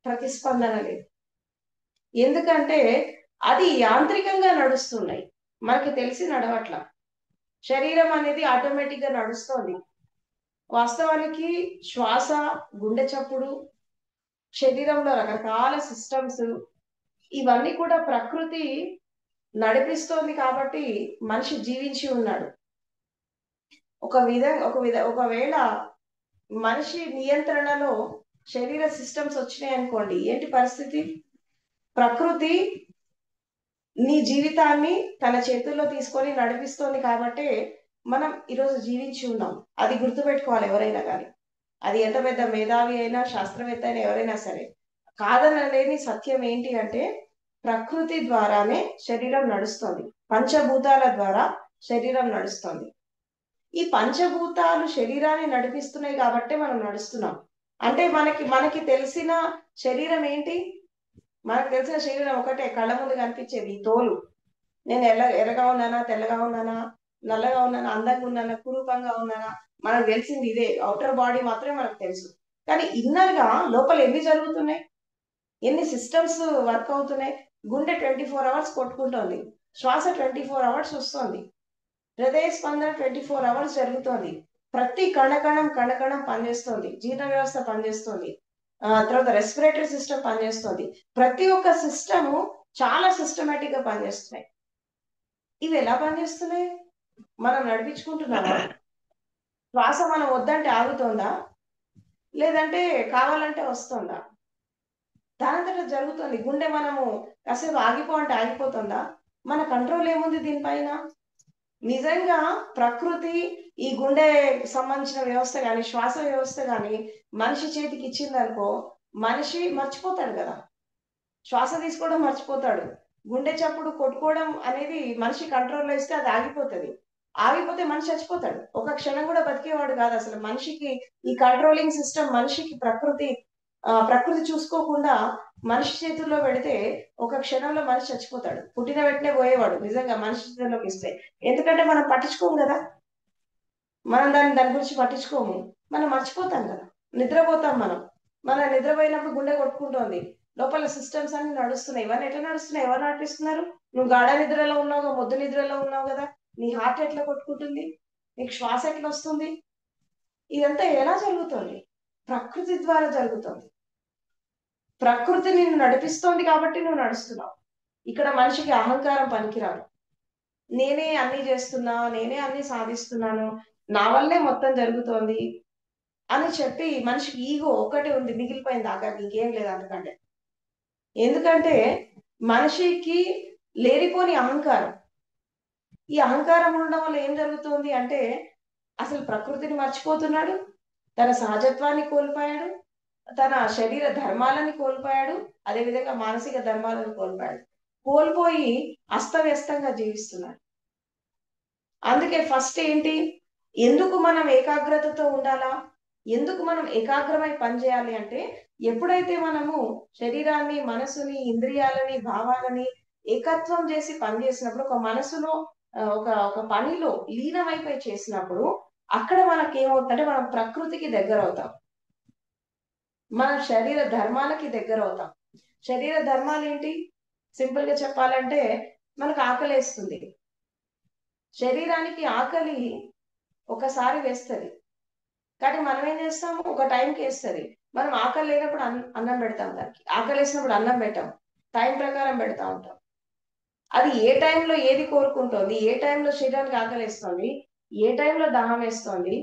ప్రతిస్పందన లేదు. ఎందుకంటే అది యాంత్రికంగా నడుస్తున్నాయి, మనకి తెలిసి నడవట్ల. శరీరం అనేది ఆటోమేటిక్ గా నడుస్తోంది. వాస్తవానికి శ్వాస, గుండె చప్పుడు, శరీరంలో రకరకాల సిస్టమ్స్, ఇవన్నీ కూడా ప్రకృతి నడిపిస్తోంది కాబట్టి మనిషి జీవించి ఉన్నాడు. ఒకవేళ మనిషి నియంత్రణలో శరీర సిస్టమ్స్ వచ్చినాయి అనుకోండి, ఏంటి పరిస్థితి? ప్రకృతి నీ జీవితాన్ని తన చేతుల్లో తీసుకొని నడిపిస్తోంది కాబట్టి మనం ఈరోజు జీవించి ఉన్నాం. అది గుర్తుపెట్టుకోవాలి ఎవరైనా కానీ. అది ఎంత పెద్ద మేధావి అయినా, శాస్త్రవేత్త అయినా, ఎవరైనా సరే. కాదనలేని సత్యం ఏంటి అంటే ప్రకృతి ద్వారానే శరీరం నడుస్తుంది, పంచభూతాల ద్వారా శరీరం నడుస్తుంది. ఈ పంచభూతాలు శరీరాన్ని నడిపిస్తున్నాయి కాబట్టి మనం నడుస్తున్నాం. అంటే మనకి తెలిసిన శరీరం ఏంటి? మనకు తెలిసిన శరీరం ఒకటే, కళ్ళ ముందు కనిపించేది తోలు. నేను ఎర్రగా ఉన్నానా, తెల్లగా ఉన్నానా, నల్లగా ఉన్నానా, అందంగా ఉన్నానా, కురూపంగా ఉన్నానా, మనకు తెలిసింది ఇదే. అవుటర్ బాడీ మాత్రమే మనకు తెలుసు. కానీ ఇన్నర్ గా లోపల ఎన్ని జరుగుతున్నాయి, ఎన్ని సిస్టమ్స్ వర్క్ అవుతున్నాయి? గుండె 24 అవర్స్ కొట్టుకుంటోంది, శ్వాస 24 అవర్స్ వస్తుంది, హృదయ స్పందన 24 అవర్స్ జరుగుతోంది, ప్రతి కణకణం కణకణం పనిచేస్తోంది, జీర్ణ వ్యవస్థ పనిచేస్తోంది, తర్వాత రెస్పిరేటరీ సిస్టమ్ పనిచేస్తుంది. ప్రతి ఒక్క సిస్టము చాలా సిస్టమేటిక్ గా పనిచేస్తున్నాయి. ఇవి ఎలా పనిచేస్తున్నాయి? మనం నడిపించుకుంటున్నామా? శ్వాస మనం వద్దంటే ఆగుతోందా, లేదంటే కావాలంటే వస్తుందా? దానంతట జరుగుతుంది. గుండె మనము కాసేపు ఆగిపో అంటే ఆగిపోతుందా? మన కంట్రోల్ ఏముంది దీనిపైన? నిజంగా ప్రకృతి ఈ గుండె సంబంధించిన వ్యవస్థ కానీ, శ్వాస వ్యవస్థ కానీ మనిషి చేతికి ఇచ్చిందనుకో, మనిషి మర్చిపోతాడు కదా, శ్వాస తీసుకోవడం మర్చిపోతాడు. గుండె చప్పుడు కొట్టుకోవడం అనేది మనిషి కంట్రోల్లో ఇస్తే అది ఆగిపోతుంది. ఆగిపోతే మనిషి చచ్చిపోతాడు, ఒక క్షణం కూడా బతికేవాడు కాదు. అసలు మనిషికి ఈ కంట్రోలింగ్ సిస్టమ్, మనిషికి ప్రకృతి చూసుకోకుండా మనిషి చేతుల్లో పెడితే ఒక క్షణంలో మనిషి చచ్చిపోతాడు. పుట్టిన వెంటనే పోయేవాడు నిజంగా మనిషి చేతుల్లోకి ఇస్తే. ఎందుకంటే మనం పట్టించుకోం కదా. మనం దాని గురించి పట్టించుకోము, మనం మర్చిపోతాం కదా, నిద్రపోతాం మనం నిద్రపోయినప్పుడు గుండె కొట్టుకుంటోంది, లోపల సిస్టమ్స్ అన్ని నడుస్తున్నాయి. ఇవన్నీ ఎట్లా నడుస్తున్నాయి, ఎవరు నడిపిస్తున్నారు? నువ్వు గాఢ నిద్రలో ఉన్నావు కదా, మొద్దు నిద్రలో ఉన్నావు కదా, నీ హార్ట్ ఎట్లా కొట్టుకుంటుంది, నీకు శ్వాస ఎట్లా వస్తుంది? ఇదంతా ఎలా జరుగుతుంది? ప్రకృతి ద్వారా జరుగుతుంది. ప్రకృతి నిన్ను నడిపిస్తోంది కాబట్టి నువ్వు నడుస్తున్నావు. ఇక్కడ మనిషికి అహంకారం పనికిరాదు. నేనే అన్ని చేస్తున్నా, నేనే అన్ని సాధిస్తున్నాను, నా వల్లే మొత్తం జరుగుతోంది అని చెప్పి మనిషికి ఈగో ఒకటే ఉంది, మిగిలిపోయింది ఆఖరికి, ఇంకేం లేదు అందుకంటే. ఎందుకంటే మనిషికి లేనిపోని అహంకారం. ఈ అహంకారం ఉండడం వల్ల ఏం జరుగుతుంది అంటే అసలు ప్రకృతిని మర్చిపోతున్నాడు, తన సహజత్వాన్ని కోల్పోయాడు, తన శరీర ధర్మాలని కోల్పోయాడు, అదేవిధంగా మానసిక ధర్మాలను కోల్పోయాడు. కోల్పోయి అస్తవ్యస్తంగా జీవిస్తున్నాడు. అందుకే ఫస్ట్ ఏంటి, ఎందుకు మనం ఏకాగ్రతతో ఉండాలా, ఎందుకు మనం ఏకాగ్రమై పనిచేయాలి అంటే ఎప్పుడైతే మనము శరీరాన్ని, మనసుని, ఇంద్రియాలని, భావాలని ఏకత్వం చేసి పనిచేసినప్పుడు, ఒక మనసులో ఒక ఒక పనిలో లీనమైపోయి చేసినప్పుడు అక్కడ మనకి ఏమవుతుందంటే మనం ప్రకృతికి దగ్గర అవుతాం, మన శరీర ధర్మాలకి దగ్గర అవుతాం. శరీర ధర్మాలు ఏంటి? సింపుల్ గా చెప్పాలంటే మనకు ఆకలి వేస్తుంది, శరీరానికి ఆకలి ఒకసారి వేస్తుంది, కానీ మనం ఏం చేస్తాము, ఒక టైంకి వేస్తుంది. మనం ఆకలి లేనప్పుడు అన్నం పెడతాం, దానికి ఆకలి వేసినప్పుడు అన్నం పెట్టాం, టైం ప్రకారం పెడతా ఉంటాం. అది ఏ టైంలో ఏది కోరుకుంటోంది, ఏ టైంలో శరీరానికి ఆకలి వేస్తుంది, ఏ టైంలో దాహం వేస్తుంది,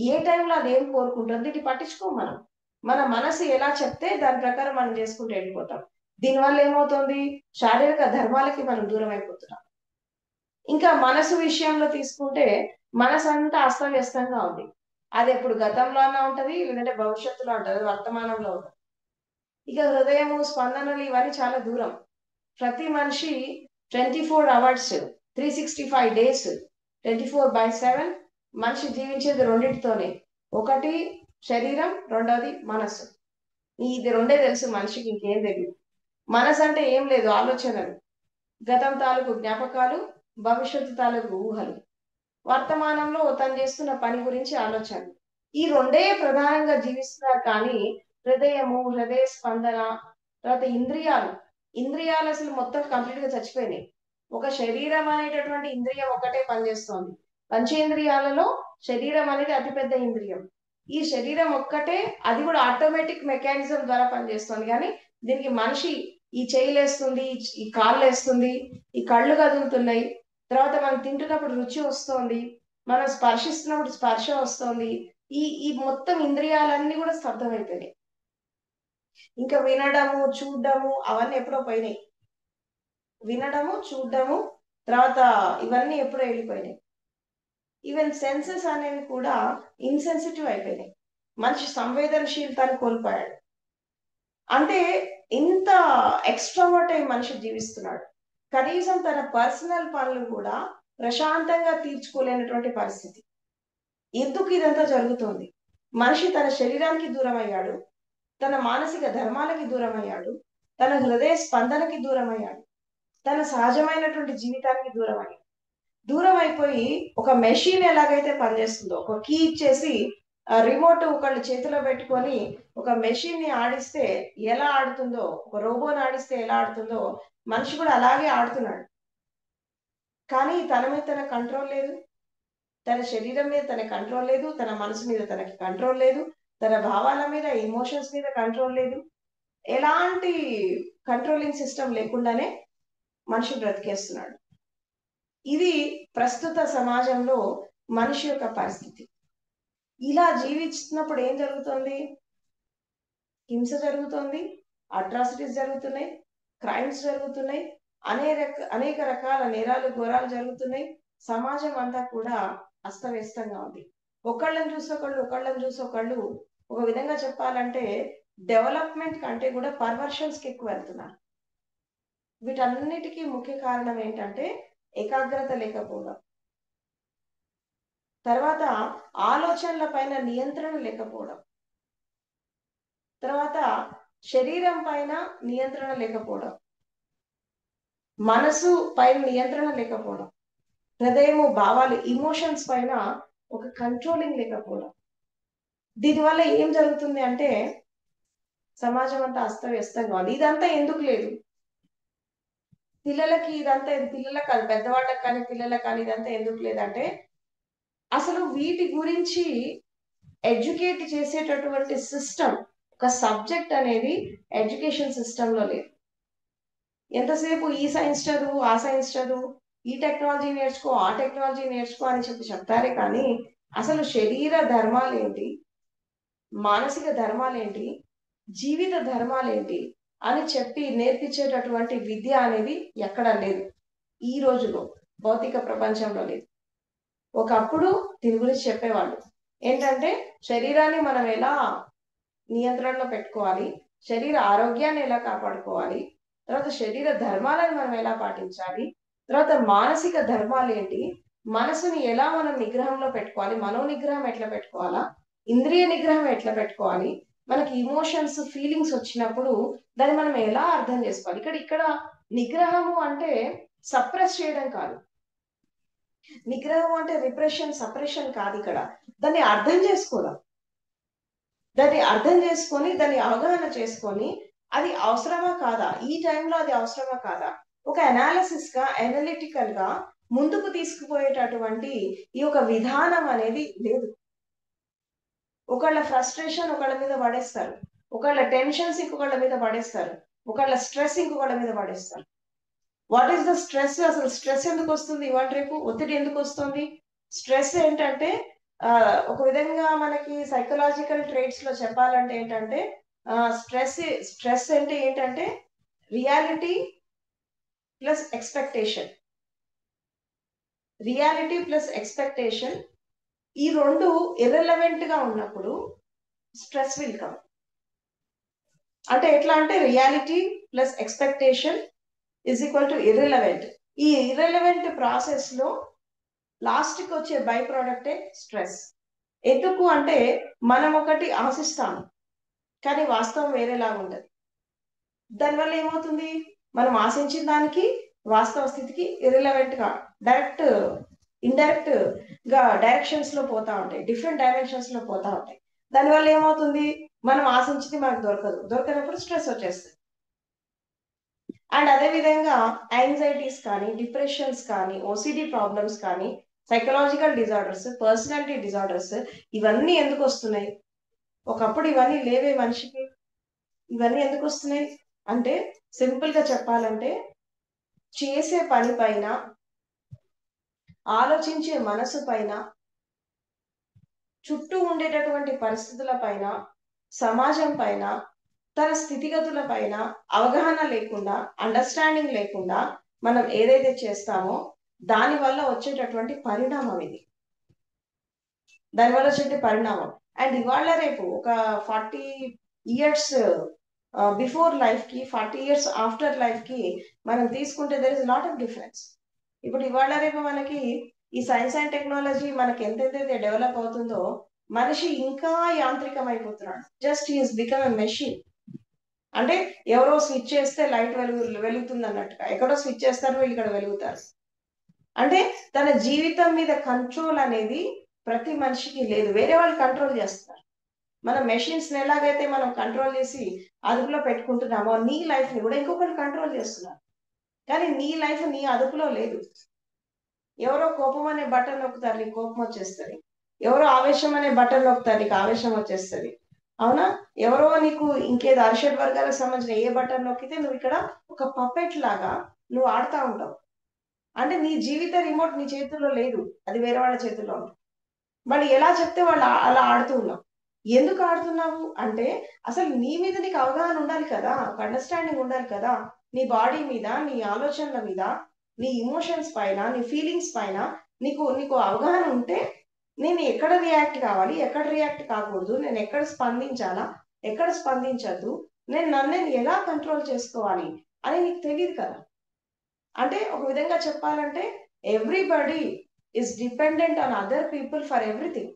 ఏ టైంలో అది ఏం కోరుకుంటుంది, ఇది పట్టించుకోం మనం. మన మనసు ఎలా చెప్తే దాని ప్రకారం మనం చేసుకుంటూ వెళ్ళిపోతాం. దీనివల్ల ఏమవుతుంది, శారీరక ధర్మాలకి మనం దూరం అయిపోతున్నాం. ఇంకా మనసు విషయంలో తీసుకుంటే మనసు అంతా అస్తవ్యస్తంగా ఉంది. అది ఎప్పుడు గతంలోనే ఉంటది, లేదంటే భవిష్యత్తులో ఉంటది, వర్తమానంలో ఉంటది. ఇక హృదయము, స్పందనలు ఇవన్నీ చాలా దూరం. ప్రతి మనిషి 24 hours 365 days 24/7 మనిషి జీవించేది రెండింటితోనే. ఒకటి శరీరం, రెండోది మనసు. ఇది రెండే తెలుసు మనిషికి, ఇంకేం తెలియదు. మనసు అంటే ఏం లేదు, ఆలోచనలు, గతం తాలూకు జ్ఞాపకాలు, భవిష్యత్తు తాలూకు ఊహలు, వర్తమానంలో తను చేస్తున్న పని గురించి ఆలోచనలు. ఈ రెండే ప్రధానంగా జీవిస్తున్నారు. కానీ హృదయము, హృదయ స్పందన, తర్వాత ఇంద్రియాలు అసలు మొత్తం కంప్లీట్ గా చచ్చిపోయినాయి. ఒక శరీరం అనేటటువంటి ఇంద్రియం ఒకటే పనిచేస్తోంది. పంచేంద్రియాలలో శరీరం అనేది అతిపెద్ద ఇంద్రియం. ఈ శరీరం ఒక్కటే, అది కూడా ఆటోమేటిక్ మెకానిజం ద్వారా పనిచేస్తుంది. కానీ దీనికి మనిషి ఈ చేయిలేస్తుంది, ఈ కాళ్ళు వేస్తుంది, ఈ కళ్ళు కదులుతున్నాయి, తర్వాత మనం తింటున్నప్పుడు రుచి వస్తోంది, మనం స్పర్శిస్తున్నప్పుడు స్పర్శ వస్తోంది. ఈ మొత్తం ఇంద్రియాలన్నీ కూడా స్తబ్దమైపోయినాయి. ఇంకా వినడము, చూడడము అవన్నీ ఎప్పుడో పోయినాయి. వినడము, చూడడము, తర్వాత ఇవన్నీ ఎప్పుడో వెళ్ళిపోయినాయి. ఈవెన్ సెన్సెస్ అనేవి కూడా ఇన్సెన్సిటివ్ అయిపోయినాయి. మనిషి సంవేదనశీలతను కోల్పోయాడు. అంటే ఇంత ఎక్స్ట్రావర్ట్ అయి మనిషి జీవిస్తున్నాడు. కనీసం తన పర్సనల్ పనులు కూడా ప్రశాంతంగా తీర్చుకోలేనటువంటి పరిస్థితి. ఎందుకు ఇదంతా జరుగుతోంది? మనిషి తన శరీరానికి దూరం అయ్యాడు, తన మానసిక ధర్మాలకి దూరం అయ్యాడు, తన హృదయ స్పందనకి దూరం అయ్యాడు, తన సహజమైనటువంటి జీవితానికి దూరం అయిపోయి ఒక మెషిన్ ఎలాగైతే పనిచేస్తుందో, ఒక కీ ఇచ్చేసి రిమోట్ ఒకళ్ళు చేతిలో పెట్టుకొని ఒక మెషిన్ ని ఆడిస్తే ఎలా ఆడుతుందో, ఒక రోబోని ఆడిస్తే ఎలా ఆడుతుందో, మనిషి కూడా అలాగే ఆడుతున్నాడు. కానీ తన మీద తన కంట్రోల్ లేదు, తన శరీరం మీద తన కంట్రోల్ లేదు, తన మనసు మీద తనకి కంట్రోల్ లేదు, తన భావాల మీద, ఎమోషన్స్ మీద కంట్రోల్ లేదు. ఎలాంటి కంట్రోలింగ్ సిస్టమ్ లేకుండానే మనిషి బ్రతికేస్తున్నాడు. ఇది ప్రస్తుత సమాజంలో మనిషి యొక్క పరిస్థితి. ఇలా జీవిస్తున్నప్పుడు ఏం జరుగుతుంది? హింస జరుగుతుంది, అట్రాసిటీస్ జరుగుతున్నాయి, క్రైమ్స్ జరుగుతున్నాయి, అనేక రకాల నేరాలు, ఘోరాలు జరుగుతున్నాయి. సమాజం అంతా కూడా అస్తవ్యస్తంగా ఉంది. ఒకళ్ళని చూసి ఒకళ్ళు ఒక విధంగా చెప్పాలంటే డెవలప్మెంట్ కంటే కూడా పర్వర్షన్స్ కి ఎక్కువ వెళ్తున్నారు. వీటన్నిటికీ ముఖ్య కారణం ఏంటంటే ఏకాగ్రత లేకపోవడం, తర్వాత ఆలోచనల పైన నియంత్రణ లేకపోవడం, తర్వాత శరీరం పైన నియంత్రణ లేకపోవడం, మనసు పైన నియంత్రణ లేకపోవడం, హృదయము, భావాలు, ఇమోషన్స్ పైన ఒక కంట్రోలింగ్ లేకపోవడం. దీనివల్ల ఏం జరుగుతుంది అంటే సమాజం అంతా అస్తవ్యస్తంగా ఉంది. ఇదంతా ఎందుకు లేదు? పిల్లలకి ఇదంతా, పిల్లలకు కాదు పెద్దవాళ్ళకి కానీ పిల్లలకు కానీ ఇదంతా ఎందుకు లేదంటే అసలు వీటి గురించి ఎడ్యుకేట్ చేసేటటువంటి సిస్టమ్, ఒక సబ్జెక్ట్ అనేది ఎడ్యుకేషన్ సిస్టమ్ లో లేదు. ఎంతసేపు ఈ సైన్స్ చదువు, ఆ సైన్స్ చదువు, ఈ టెక్నాలజీ నేర్చుకో, ఆ టెక్నాలజీ నేర్చుకో అని చెప్తారే కానీ అసలు శరీర ధర్మాలేంటి, మానసిక ధర్మాలేంటి, జీవిత ధర్మాలేంటి అని చెప్పి నేర్పించేటటువంటి విద్య అనేది ఎక్కడా లేదు ఈ రోజులో, భౌతిక ప్రపంచంలో లేదు. ఒకప్పుడు దీని గురించి చెప్పేవాళ్ళు ఏంటంటే శరీరాన్ని మనం ఎలా నియంత్రణలో పెట్టుకోవాలి, శరీర ఆరోగ్యాన్ని ఎలా కాపాడుకోవాలి, తర్వాత శరీర ధర్మాలను మనం ఎలా పాటించాలి, తర్వాత మానసిక ధర్మాలు ఏంటి, మనసుని ఎలా మనం నిగ్రహంలో పెట్టుకోవాలి, మనో నిగ్రహం ఎట్లా పెట్టుకోవాలా, ఇంద్రియ నిగ్రహం ఎట్లా పెట్టుకోవాలి, మనకి ఇమోషన్స్ ఫీలింగ్స్ వచ్చినప్పుడు దాన్ని మనం ఎలా అర్థం చేసుకోవాలి. ఇక్కడ నిగ్రహము అంటే సప్రెస్ చేయడం కాదు, నిగ్రహం అంటే రిప్రెషన్ సప్రెషన్ కాదు. ఇక్కడ దాన్ని అర్థం చేసుకోవడం, దాన్ని అర్థం చేసుకొని దాన్ని అవగాహన చేసుకొని అది అవసరమా కాదా, ఈ టైంలో అది అవసరమా కాదా, ఒక అనాలిసిస్ గా అనలిటికల్ గా ముందుకు తీసుకుపోయేటటువంటి ఈ యొక్క విధానం అనేది లేదు. ఒకళ్ళ ఫ్రస్ట్రేషన్ ఒకళ్ళ మీద పడేస్తారు, ఒకళ్ళ టెన్షన్స్ ఇంకొకళ్ళ మీద పడేస్తారు, ఒకళ్ళ స్ట్రెస్ ఇంకొకళ్ళ మీద పడేస్తారు. What is the stress? అసలు స్ట్రెస్ ఎందుకు వస్తుంది? ఇవాళ రేపు ఒత్తిడి ఎందుకు వస్తుంది? స్ట్రెస్ ఏంటంటే ఒక విధంగా మనకి సైకలాజికల్ ట్రేట్స్ లో చెప్పాలంటే ఏంటంటే స్ట్రెస్ అంటే ఏంటంటే reality plus expectation, reality plus expectation ఈ రెండు ఇర్రెలవెంట్ గా ఉన్నప్పుడు స్ట్రెస్ విల్ కమ్. అంటే ఎట్లా అంటే reality plus expectation is equal to irrelevant. ఈ ఇర్రెలవెంట్ ప్రాసెస్ లో లాస్ట్ కి వచ్చే బై ప్రోడక్టే స్ట్రెస్. ఎందుకు అంటే మనం ఒకటి ఆశిస్తాము కానీ వాస్తవం వేరేలాగా ఉంటది. దానివల్ల ఏమవుతుంది, మనం ఆశించిన దానికి వాస్తవ స్థితికి ఇర్రెలవెంట్ గా డైరెక్ట్ ఇండైరెక్ట్ గా డైరెక్షన్స్ లో పోతా ఉంటాయి, డిఫరెంట్ డైమెన్షన్స్ లో పోతా ఉంటాయి. దానివల్ల ఏమవుతుంది, మనం ఆశించింది మనకు దొరకదు, దొరకనప్పుడు స్ట్రెస్ వచ్చేస్తుంది. అండ్ అదే విధంగా యాంగ్జైటీస్ కానీ, డిప్రెషన్స్ కానీ, ఓసిడి ప్రాబ్లమ్స్ కానీ, సైకలాజికల్ డిజార్డర్స్, పర్సనాలిటీ డిజార్డర్స్ ఇవన్నీ ఎందుకు వస్తున్నాయి? ఒకప్పుడు ఇవన్నీ లేవే మనిషికి. ఇవన్నీ ఎందుకు వస్తున్నాయి అంటే సింపుల్ గా చెప్పాలంటే చేసే పని పైన, ఆలోచించే మనసు పైన, చుట్టూ ఉండేటటువంటి పరిస్థితుల పైన, సమాజం పైన, తన స్థితిగతుల పైన అవగాహన లేకుండా, అండర్స్టాండింగ్ లేకుండా మనం ఏదైతే చేస్తామో దాని వల్ల వచ్చేటటువంటి పరిణామం ఇది, దానివల్ల వచ్చే పరిణామం. అండ్ ఇవాళ రేపు ఒక 40 years బిఫోర్ లైఫ్ కి 40 years ఆఫ్టర్ లైఫ్ కి మనం తీసుకుంటే there is lot of difference. ఇప్పుడు ఇవాళ రేపు మనకి ఈ సైన్స్ అండ్ టెక్నాలజీ మనకి ఎంతైతే డెవలప్ అవుతుందో మనిషి ఇంకా యాంత్రికం అయిపోతున్నాడు. Just he's become a machine. అంటే ఎవరో స్విచ్ చేస్తే లైట్ వెలుగుతుంది అన్నట్టుగా, ఎక్కడో స్విచ్ చేస్తారు వీళ్ళు ఇక్కడ వెలుగుతారు. అంటే తన జీవితం మీద కంట్రోల్ అనేది ప్రతి మనిషికి లేదు, వేరే వాళ్ళు కంట్రోల్ చేస్తారు. మన మెషిన్స్ ఎలాగైతే మనం కంట్రోల్ చేసి అదుపులో పెట్టుకుంటున్నామో నీ లైఫ్ ని కూడా ఇంకొకరు కంట్రోల్ చేస్తున్నారు, కానీ నీ లైఫ్ నీ అదుపులో లేదు. ఎవరో కోపం అనే బటన్ నొక్కుతారు నీకు కోపం వచ్చేస్తుంది, ఎవరో ఆవేశం అనే బటన్ నొక్కుతారు నీకు ఆవేశం వచ్చేస్తుంది, అవునా? ఎవరో నీకు ఇంకేదో అరిషడ్ వర్గాలకు సంబంధించిన ఏ బటన్ నొక్కితే నువ్వు ఇక్కడ ఒక పపెట్ లాగా నువ్వు ఆడుతూ ఉంటావు. అంటే నీ జీవిత రిమోట్ నీ చేతుల్లో లేదు, అది వేరే వాళ్ళ చేతుల్లో ఉంది. వాళ్ళు ఎలా చెప్తే వాళ్ళు అలా ఆడుతూ ఉన్నావు. ఎందుకు ఆడుతున్నావు అంటే అసలు నీ మీద నీకు అవగాహన ఉండాలి కదా, ఒక అండర్స్టాండింగ్ ఉండాలి కదా. నీ బాడీ మీద, నీ ఆలోచనల మీద, నీ ఇమోషన్స్ పైన, నీ ఫీలింగ్స్ పైన నీకు నీకు అవగాహన ఉంటే నేను ఎక్కడ రియాక్ట్ కావాలి, ఎక్కడ రియాక్ట్ కాకూడదు, నేను ఎక్కడ స్పందించాలా, ఎక్కడ స్పందించద్దు, నేను నన్ను ఎలా కంట్రోల్ చేసుకోవాలి అని నీకు తెలియదు కదా. అంటే ఒక విధంగా చెప్పాలంటే everybody is dependent on other people for everything.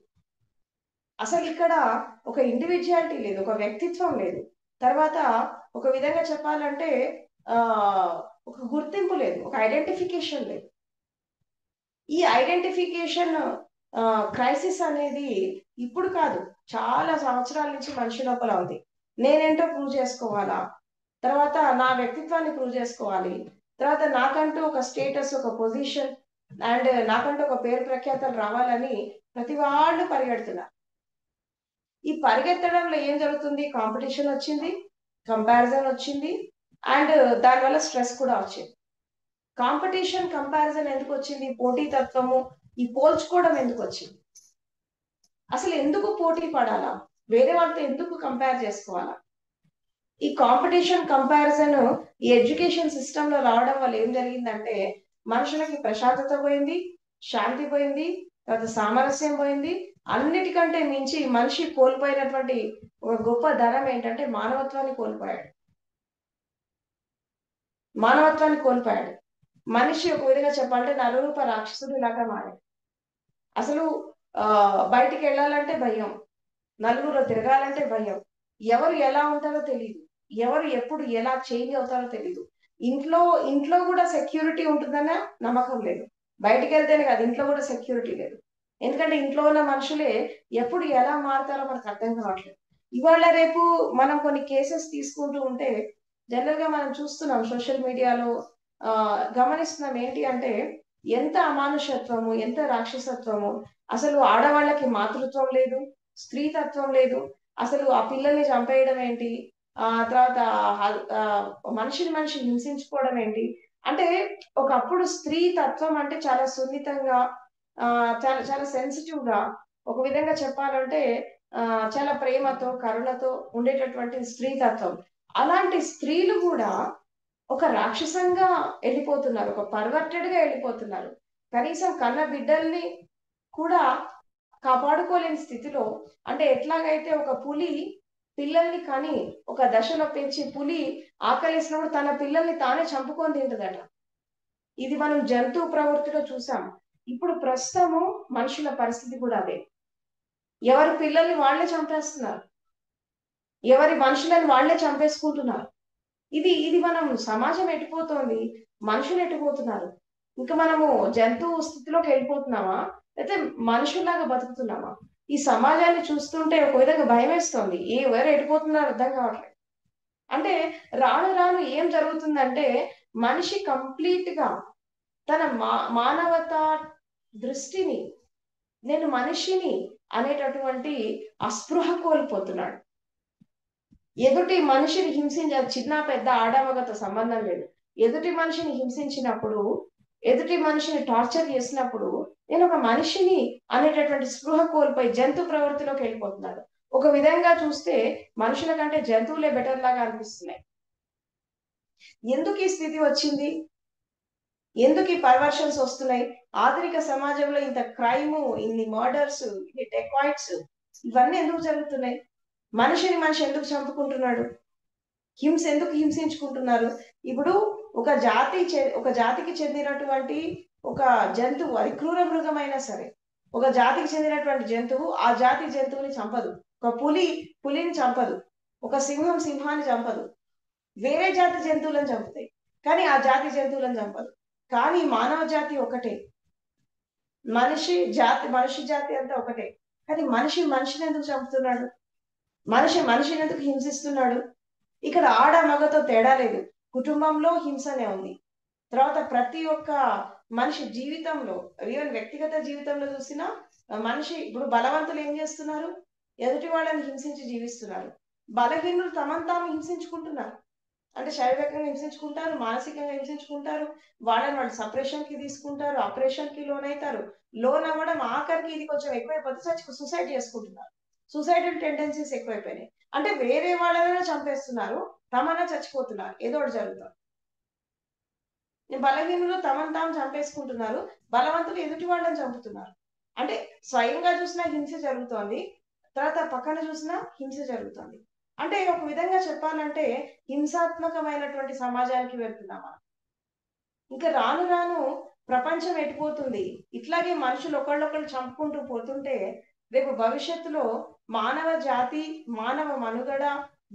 అసలు ఇక్కడ ఒక ఇండివిజువాలిటీ లేదు, ఒక వ్యక్తిత్వం లేదు. తర్వాత ఒక విధంగా చెప్పాలంటే ఒక గుర్తింపు లేదు, ఒక ఐడెంటిఫికేషన్ లేదు. ఈ ఐడెంటిఫికేషన్ క్రైసిస్ అనేది ఇప్పుడు కాదు, చాలా సంవత్సరాల నుంచి మనిషి లోపల ఉంది. నేనేంటో ప్రూవ్ చేసుకోవాలా, తర్వాత నా వ్యక్తిత్వాన్ని ప్రూవ్ చేసుకోవాలి, తర్వాత నాకంటూ ఒక స్టేటస్, ఒక పొజిషన్ అండ్ నాకంటూ ఒక పేరు ప్రఖ్యాతలు రావాలని ప్రతి వాళ్ళు పరిగెడుతున్నారు. ఈ పరిగెత్తడంలో ఏం జరుగుతుంది? కాంపిటీషన్ వచ్చింది, కంపారిజన్ వచ్చింది, అండ్ దానివల్ల స్ట్రెస్ కూడా వచ్చింది. కాంపిటీషన్, కంపారిజన్ ఎందుకు వచ్చింది? పోటీతత్వము, ఈ పోల్చుకోవడం ఎందుకు వచ్చింది? అసలు ఎందుకు పోటీ పడాలా? వేరే వాళ్ళతో ఎందుకు కంపేర్ చేసుకోవాలా? ఈ కాంపిటీషన్, కంపారిజన్ ఈ ఎడ్యుకేషన్ సిస్టమ్ లో రావడం వల్ల ఏం జరిగిందంటే మనుషులకి ప్రశాంతత పోయింది, శాంతి పోయింది, తర్వాత సామరస్యం పోయింది. అన్నిటికంటే మించి మనిషి కోల్పోయినటువంటి ఒక గొప్ప ధనం ఏంటంటే మానవత్వాన్ని కోల్పోయాడు. మానవత్వాన్ని కోల్పోయాడు. మనిషి ఒక విధంగా చెప్పాలంటే నరరూప రాక్షసుడు లాగా మారాడు. అసలు బయటికి వెళ్ళాలంటే భయం, నలుగురు తిరగాలంటే భయం, ఎవరు ఎలా ఉంటారో తెలియదు, ఎవరు ఎప్పుడు ఎలా చేంజ్ అవుతారో తెలియదు. ఇంట్లో కూడా సెక్యూరిటీ ఉంటుందన్న నమ్మకం లేదు. బయటికి వెళ్తేనే కాదు, ఇంట్లో కూడా సెక్యూరిటీ లేదు. ఎందుకంటే ఇంట్లో ఉన్న మనుషులే ఎప్పుడు ఎలా మారుతారో మనకు అర్థం కావట్లేదు. ఇవాళ రేపు మనం కొన్ని కేసెస్ తీసుకుంటూ ఉంటే జనరల్ గా మనం చూస్తున్నాం సోషల్ మీడియాలో, గమనిస్తున్నాం ఏంటి అంటే ఎంత అమానుషత్వము, ఎంత రాక్షసత్వము. అసలు ఆడవాళ్ళకి మాతృత్వం లేదు, స్త్రీతత్వం లేదు. అసలు ఆ పిల్లల్ని చంపేయడం ఏంటి, తర్వాత మనిషిని హింసించుకోవడం ఏంటి. అంటే ఒకప్పుడు స్త్రీ తత్వం అంటే చాలా సున్నితంగా, చాలా చాలా సెన్సిటివ్ గా, ఒక విధంగా చెప్పాలంటే చాలా ప్రేమతో, కరుణతో ఉండేటటువంటి స్త్రీ తత్వం. అలాంటి స్త్రీలు కూడా ఒక రాక్షసంగా వెళ్ళిపోతున్నారు, ఒక పర్వర్టెడ్ గా వెళ్ళిపోతున్నారు. కనీసం కన్న బిడ్డల్ని కూడా కాపాడుకోలేని స్థితిలో, అంటే ఎట్లాగైతే ఒక పులి పిల్లల్ని కని ఒక దశలో పెంచి పులి ఆకలిసినప్పుడు తన పిల్లల్ని తానే చంపుకొని తింటదట. ఇది మనం జంతు ప్రవృత్తిలో చూసాం. ఇప్పుడు ప్రస్తుతము మనుషుల పరిస్థితి కూడా అదే. ఎవరి పిల్లల్ని వాళ్లే చంపేస్తున్నారు, ఎవరి మనుషులని వాళ్లే చంపేసుకుంటున్నారు. ఇది మనం సమాజం ఎటుపోతోంది, మనుషులు ఎటుపోతున్నారు? ఇంకా మనము జంతువు స్థితిలోకి వెళ్ళిపోతున్నామా, అయితే మనుషుల్లాగా బతుకుతున్నామా? ఈ సమాజాన్ని చూస్తుంటే ఒక విధంగా భయం వేస్తోంది. ఎవరు ఎటుపోతున్నారో అర్థం కావట్లేదు. అంటే రాను రాను ఏం జరుగుతుందంటే మనిషి కంప్లీట్ గా తన మానవత దృష్టిని, నేను మనిషిని అనేటటువంటి అస్పృహ కోల్పోతున్నాడు. ఎదుటి మనిషిని చిన్న పెద్ద ఆడమగతో సంబంధం లేదు. ఎదుటి మనిషిని హింసించినప్పుడు, ఎదుటి మనిషిని టార్చర్ చేసినప్పుడు నేను ఒక మనిషిని అనేటటువంటి స్పృహ కోల్పోయి జంతు ప్రవృత్తిలోకి వెళ్ళిపోతున్నాడు. ఒక విధంగా చూస్తే మనుషుల కంటే జంతువులే బెటర్ లాగా అనిపిస్తున్నాయి. ఎందుకు ఈ స్థితి వచ్చింది? ఎందుకు ఈ పర్వర్షన్స్ వస్తున్నాయి? ఆధునిక సమాజంలో ఇంత క్రైమ్, ఇన్ని మర్డర్స్, ఇన్ని డెకాయిట్స్, ఇవన్నీ ఎందుకు జరుగుతున్నాయి? మనిషిని మనిషి ఎందుకు చంపుకుంటున్నాడు? ఎందుకు హింసించుకుంటున్నారు? ఇప్పుడు ఒక జాతికి చెందినటువంటి ఒక జంతువు, అది క్రూర మృగమైనా సరే, ఒక జాతికి చెందినటువంటి జంతువు ఆ జాతి జంతువుని చంపదు. ఒక పులిని చంపదు, ఒక సింహాన్ని చంపదు. వేరే జాతి జంతువులను చంపుతాయి, కానీ ఆ జాతి జంతువులను చంపదు. కానీ మానవ జాతి ఒకటే, మనిషి జాతి అంతా ఒకటే. కానీ మనిషిని ఎందుకు చంపుతున్నాడు? మనిషిని ఎందుకు హింసిస్తున్నాడు? ఇక్కడ ఆడ మగతో తేడా లేదు, కుటుంబంలో హింసనే ఉంది. తర్వాత ప్రతి ఒక్క మనిషి జీవితంలో, ఈవెన్ వ్యక్తిగత జీవితంలో చూసినా మనిషి, ఇప్పుడు బలవంతులు ఏం చేస్తున్నారు? ఎదుటి వాళ్ళని హింసించి జీవిస్తున్నారు. బలహీనులు తమను తాము హింసించుకుంటున్నారు. అంటే శారీరకంగా హింసించుకుంటారు, మానసికంగా హింసించుకుంటారు, వాళ్ళు సపరేషన్ కి తీసుకుంటారు, ఆపరేషన్ కి లోన్ అవుతారు. లోన్ అవ్వడం ఆఖరికి ఇది కొంచెం ఎక్కువైపోతే సూసైడ్ చేసుకుంటున్నారు. సూసైడల్ టెండెన్సీస్ ఎక్కువైపోయినాయి. అంటే వేరే వాళ్ళైనా చంపేస్తున్నారు, తమన్నా చచ్చిపోతున్నారు, ఏదో ఒకటి జరుగుతుంది. బలహీనులు తమను తాము చంపేసుకుంటున్నారు, బలవంతులు ఎదుటి వాళ్ళని చంపుతున్నారు. అంటే స్వయంగా చూసినా హింస జరుగుతోంది, తర్వాత పక్కన చూసినా హింస జరుగుతుంది. అంటే ఒక విధంగా చెప్పాలంటే హింసాత్మకమైనటువంటి సమాజానికి వెళ్తున్నామా? ఇంకా రాను రాను ప్రపంచం ఎటుపోతుంది? ఇట్లాగే మనుషులు ఒకళ్ళొకళ్ళు చంపుకుంటూ పోతుంటే రేపు భవిష్యత్తులో మానవ జాతి, మానవ మనుగడ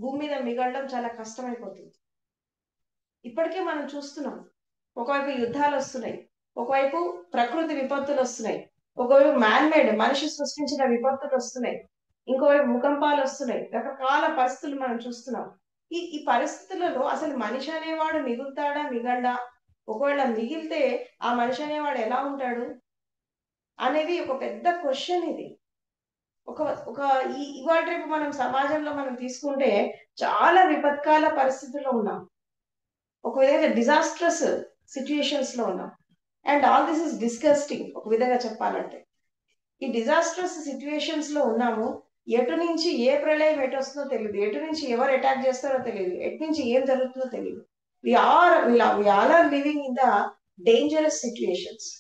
భూమి మీద మిగలడం చాలా కష్టమైపోతుంది. ఇప్పటికే మనం చూస్తున్నాం, ఒకవైపు యుద్ధాలు వస్తున్నాయి, ఒకవైపు ప్రకృతి విపత్తులు వస్తున్నాయి, ఒకవైపు మ్యాన్ మేడ్ మనిషి సృష్టించిన విపత్తులు వస్తున్నాయి, ఇంకోవైపు భూకంపాలు వస్తున్నాయి, రకరకాల పరిస్థితులు మనం చూస్తున్నాం. ఈ పరిస్థితులలో అసలు మనిషి అనేవాడు మిగులుతాడా మిగలడా, ఒకవేళ మిగిలితే ఆ మనిషి అనేవాడు ఎలా ఉంటాడు అనేది ఒక పెద్ద క్వశ్చన్ ఇది. ఒక ఒక ఇవాళ రేపు మనం సమాజంలో మనం తీసుకుంటే చాలా విపత్కాల పరిస్థితుల్లో ఉన్నాం, ఒక విధంగా డిజాస్ట్రస్ సిచ్యుయేషన్స్ లో ఉన్నాం. And all this is disgusting ఒక విధంగా చెప్పాలంటే. ఈ డిజాస్ట్రస్ సిచ్యువేషన్స్ లో ఉన్నాము, ఎటు నుంచి ఏ ప్రళయం ఎటు వస్తుందో తెలియదు, ఎటు నుంచి ఎవరు అటాక్ చేస్తారో తెలియదు, ఎటు నుంచి ఏం జరుగుతుందో తెలియదు. We all are living in the dangerous situations.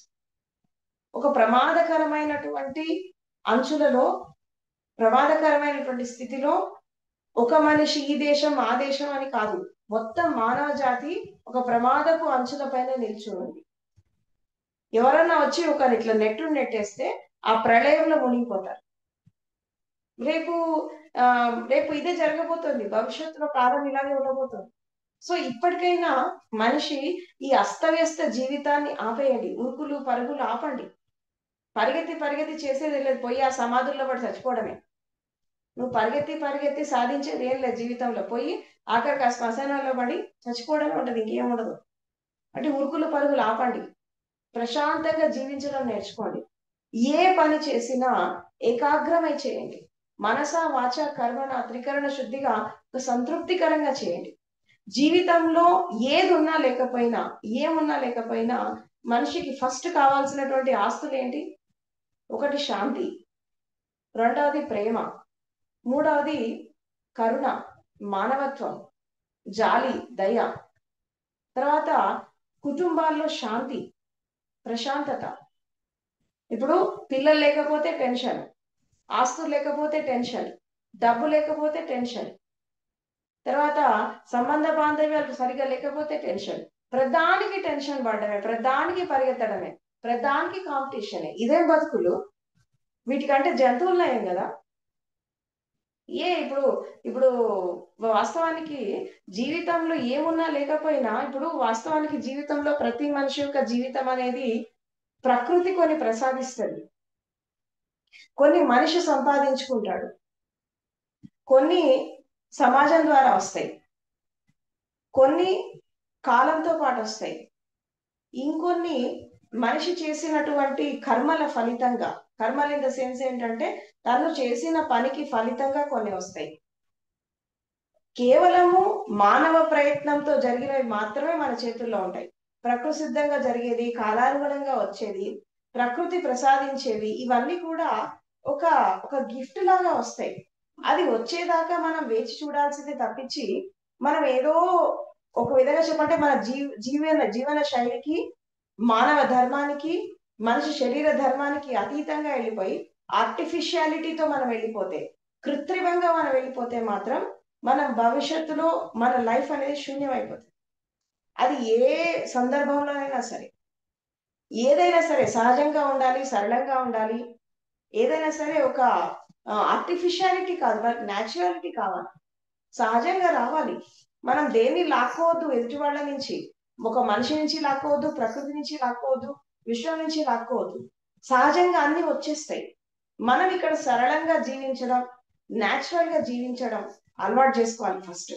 ఒక ప్రమాదకరమైనటువంటి అంచులలో, ప్రమాదకరమైనటువంటి స్థితిలో ఒక మనిషి ఈ దేశం ఆ దేశం అని కాదు, మొత్తం మానవ జాతి ఒక ప్రమాదపు అంచుల పైన నిల్చుంది. ఎవరన్నా వచ్చి ఒక ఇట్లా నెట్టేస్తే ఆ ప్రళయంలో మునిగిపోతారు. రేపు రేపు ఇదే జరగబోతోంది, భవిష్యత్తులో కాలం ఇలాగే ఉండబోతుంది. సో ఇప్పటికైనా మనిషి ఈ అస్తవ్యస్త జీవితాన్ని ఆపేయండి, ఉరుకులు పరుగులు ఆపండి. పరిగెత్తి చేసేది లేదు, పోయి ఆ సమాధుల్లో పడి చచ్చిపోవడమే. నువ్వు పరిగెత్తి సాధించేది ఏం లేదు జీవితంలో, పోయి ఆఖరికి ఆ శ్మశానాల్లో పడి చచ్చిపోవడమే ఉండదు, ఇంకేం ఉండదు. అంటే ఉరుకులు పరుగులు ఆపండి, ప్రశాంతంగా జీవించడం నేర్చుకోండి. ఏ పని చేసినా ఏకాగ్రమై చేయండి, మనస వాచ కర్మణ త్రికరణ శుద్ధిగా ఒక సంతృప్తికరంగా చేయండి. జీవితంలో ఏది ఉన్నా లేకపోయినా, ఏమున్నా లేకపోయినా మనిషికి ఫస్ట్ కావాల్సినటువంటి ఆస్తులు ఏంటి? ఒకటి శాంతి, రెండవది ప్రేమ, మూడవది కరుణ, మానవత్వం, జాలి, దయ. తర్వాత కుటుంబాల్లో శాంతి, ప్రశాంతత. ఇప్పుడు పిల్లలు లేకపోతే టెన్షన్, ఆస్తులు లేకపోతే టెన్షన్, డబ్బు లేకపోతే టెన్షన్, తర్వాత సంబంధ బాంధవ్యాలు సరిగా లేకపోతే టెన్షన్. ప్రధానికి టెన్షన్ పడడమే, ప్రధానికి పరిగెత్తడమే, ప్రధానికి కాంపిటీషనే. ఇదేం బతుకులు? వీటికంటే జంతువులు నయం కదా. ఇప్పుడు వాస్తవానికి జీవితంలో ఏమున్నా లేకపోయినా, ఇప్పుడు వాస్తవానికి జీవితంలో ప్రతి మనిషి యొక్క జీవితం అనేది ప్రకృతి కొన్ని ప్రసాదిస్తుంది, కొన్ని మనిషి సంపాదించుకుంటాడు, కొన్ని సమాజం ద్వారా వస్తాయి, కొన్ని కాలంతో పాటు వస్తాయి, ఇంకొన్ని మనిషి చేసినటువంటి కర్మల ఫలితంగా. కర్మలు ఇన్ ద సెన్స్ ఏంటంటే తను చేసిన పనికి ఫలితంగా కొన్ని వస్తాయి. కేవలము మానవ ప్రయత్నంతో జరిగినవి మాత్రమే మన చేతుల్లో ఉంటాయి. ప్రకృతి సిద్ధంగా జరిగేది, కాలానుగుణంగా వచ్చేది, ప్రకృతి ప్రసాదించేవి, ఇవన్నీ కూడా ఒక ఒక గిఫ్ట్ లాగా వస్తాయి. అది వచ్చేదాకా మనం వేచి చూడాల్సింది తప్పించి, మనం ఏదో ఒక విధంగా చెప్పంటే మన జీవన శైలికి, మానవ ధర్మానికి, మనిషి శరీర ధర్మానికి అతీతంగా వెళ్ళిపోయి ఆర్టిఫిషియాలిటీతో మనం వెళ్ళిపోతే, కృత్రిమంగా మనం వెళ్ళిపోతే మాత్రం మనం భవిష్యత్తులో మన లైఫ్ అనేది శూన్యం అయిపోతుంది. అది ఏ సందర్భంలోనైనా సరే, ఏదైనా సరే సహజంగా ఉండాలి, సరళంగా ఉండాలి. ఏదైనా సరే ఒక ఆర్టిఫిషియాలిటీ కాదు, మనకి న్యాచురాలిటీ కావాలి, సహజంగా రావాలి. మనం దేన్ని లాక్కోవద్దు ఎదుటి వాళ్ళ నుంచి, ఒక మనిషి నుంచి లాక్కోవద్దు, ప్రకృతి నుంచి లాక్కోవద్దు, విశ్వం నుంచి లాక్కోవద్దు. సహజంగా అన్ని వచ్చేస్తాయి. మనం ఇక్కడ సరళంగా జీవించడం, న్యాచురల్ గా జీవించడం అలవాటు చేసుకోవాలి ఫస్ట్.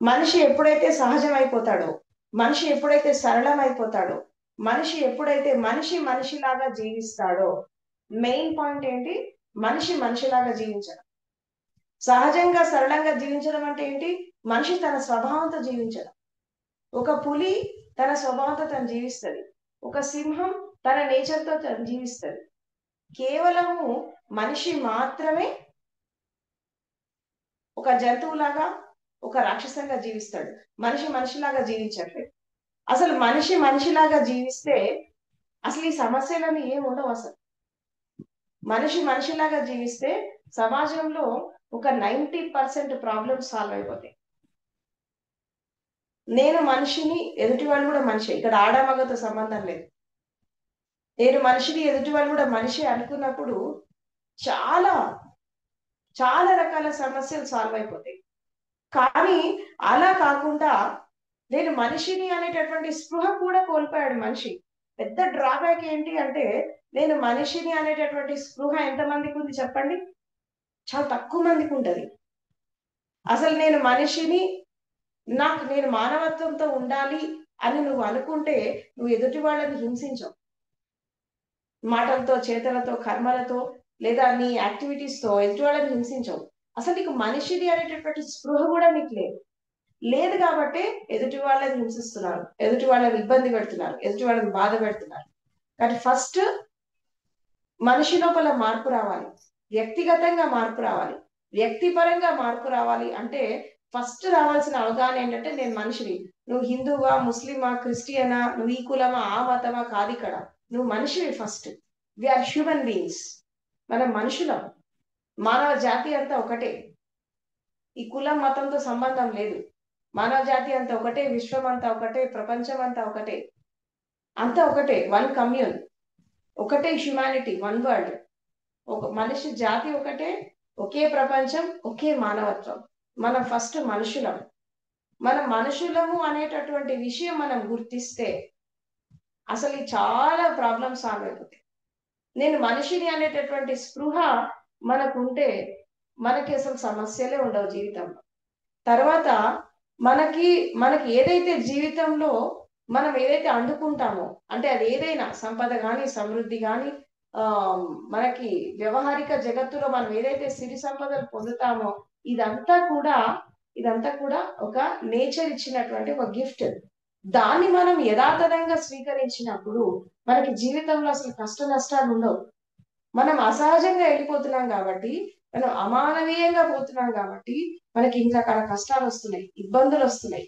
మనిషి ఎప్పుడైతే సహజం అయిపోతాడో, మనిషి ఎప్పుడైతే సరళం అయిపోతాడో, మనిషి ఎప్పుడైతే మనిషిలాగా జీవిస్తాడో, మెయిన్ పాయింట్ ఏంటి? మనిషిలాగా జీవించడం. సహజంగా సరళంగా జీవించడం అంటే ఏంటి? మనిషి తన స్వభావంతో జీవించడం. ఒక పులి తన స్వభావంతో తను జీవిస్తుంది, ఒక సింహం తన నేచర్తో తను జీవిస్తుంది. కేవలము మనిషి మాత్రమే ఒక జంతువులాగా, ఒక రాక్షసంగా జీవిస్తాడు. మనిషిలాగా జీవించట్లేదు. అసలు మనిషిలాగా జీవిస్తే అసలు ఈ సమస్యలని ఏమి ఉండవు. అసలు మనిషిలాగా జీవిస్తే సమాజంలో ఒక 90% ప్రాబ్లమ్స్ సాల్వ్ అయిపోతాయి. నేను మనిషిని, ఎదుటి వాళ్ళు కూడా మనిషి, ఇక్కడ ఆడమగతో సంబంధం లేదు. నేను మనిషిని, ఎదుటి వాళ్ళు కూడా మనిషి అనుకున్నప్పుడు చాలా చాలా రకాల సమస్యలు సాల్వ్ అయిపోతాయి. కానీ అలా కాకుండా నేను మనిషిని అనేటటువంటి స్పృహ కూడా కోల్పోయాడు మనిషి. పెద్ద డ్రాబ్యాక్ ఏంటి అంటే, నేను మనిషిని అనేటటువంటి స్పృహ ఎంతమందికి ఉంది చెప్పండి? చాలా తక్కువ మందికి ఉంటది. అసలు నేను మనిషిని, నేను మానవత్వంతో ఉండాలి అని నువ్వు అనుకుంటే నువ్వు ఎదుటి వాళ్ళని హింసించవు. మాటలతో, చేతలతో, కర్మలతో, లేదా నీ యాక్టివిటీస్ తో ఎదుటి వాళ్ళని హింసించవు. అసలు నీకు మనిషిని అనేటటువంటి స్పృహ కూడా నీకు లేదు. లేదు కాబట్టి ఎదుటి వాళ్ళని హింసిస్తున్నారు, ఎదుటి వాళ్ళని ఇబ్బంది పెడుతున్నారు, ఎదుటి వాళ్ళని బాధ పెడుతున్నారు. కానీ ఫస్ట్ మనిషి లోపల మార్పు రావాలి, వ్యక్తిగతంగా మార్పు రావాలి, వ్యక్తిపరంగా మార్పు రావాలి. అంటే ఫస్ట్ రావాల్సిన అవగాహన ఏంటంటే, నేను మనిషిని. నువ్వు హిందువా, ముస్లిమా, క్రిస్టియనా, నువ్వు ఈ కులమా, ఆ మతమా కాదు ఇక్కడ. నువ్వు మనిషివి ఫస్ట్. Are human beings. మనం మనుషులం. మానవ జాతి అంతా ఒకటే. ఈ కులం మతంతో సంబంధం లేదు. మానవ జాతి అంతా ఒకటే, విశ్వం అంతా ఒకటే, ప్రపంచం అంతా ఒకటే. అంతా ఒకటే, వన్ కమ్యూన్, ఒకటే హ్యుమానిటీ, వన్ వరల్డ్. ఒక మనిషి జాతి ఒకటే, ఒకే ప్రపంచం, ఒకే మానవత్వం. మనం ఫస్ట్ మనుషులం. మనం మనుషులము అనేటటువంటి విషయం మనం గుర్తిస్తే అసలు చాలా ప్రాబ్లమ్స్ సాల్వ్ అయిపోతాయి. నేను మనిషిని అనేటటువంటి స్పృహ మనకుంటే మనకి అసలు సమస్యలే ఉండవు జీవితంలో. తర్వాత మనకి మనకి ఏదైతే జీవితంలో మనం ఏదైతే అందుకుంటామో, అంటే అది ఏదైనా సంపద కానీ, సమృద్ధి కానీ, మనకి వ్యవహారిక జగత్తులో మనం ఏదైతే సిరి సంపదలు పొందుతామో, ఇదంతా కూడా ఇదంతా కూడా ఒక నేచర్ ఇచ్చినటువంటి ఒక గిఫ్ట్. దాన్ని మనం యథాతథంగా స్వీకరించినప్పుడు మనకి జీవితంలో అసలు కష్ట నష్టాలు ఉండవు. మనం అసహజంగా వెళ్ళిపోతున్నాం కాబట్టి, మనం అమానవీయంగా పోతున్నాం కాబట్టి మనకి ఇన్ని రకాల కష్టాలు వస్తున్నాయి, ఇబ్బందులు వస్తున్నాయి,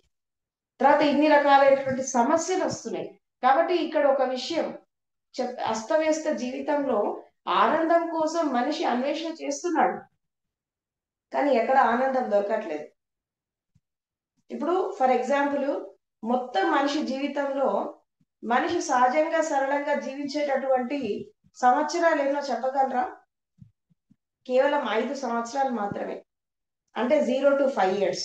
తర్వాత ఇన్ని రకాలైనటువంటి సమస్యలు వస్తున్నాయి. కాబట్టి ఇక్కడ ఒక విషయం అస్తవ్యస్త జీవితంలో ఆనందం కోసం మనిషి అన్వేషణ చేస్తున్నాడు, కానీ ఎక్కడ ఆనందం దొరకట్లేదు. ఇప్పుడు ఫర్ ఎగ్జాంపుల్, మొత్తం మనిషి జీవితంలో మనిషి సహజంగా సరళంగా జీవించేటటువంటి సంవత్సరాలు ఎన్నో చెప్పగలరా? కేవలం 5 సంవత్సరాలు మాత్రమే. అంటే 0 to 5 years.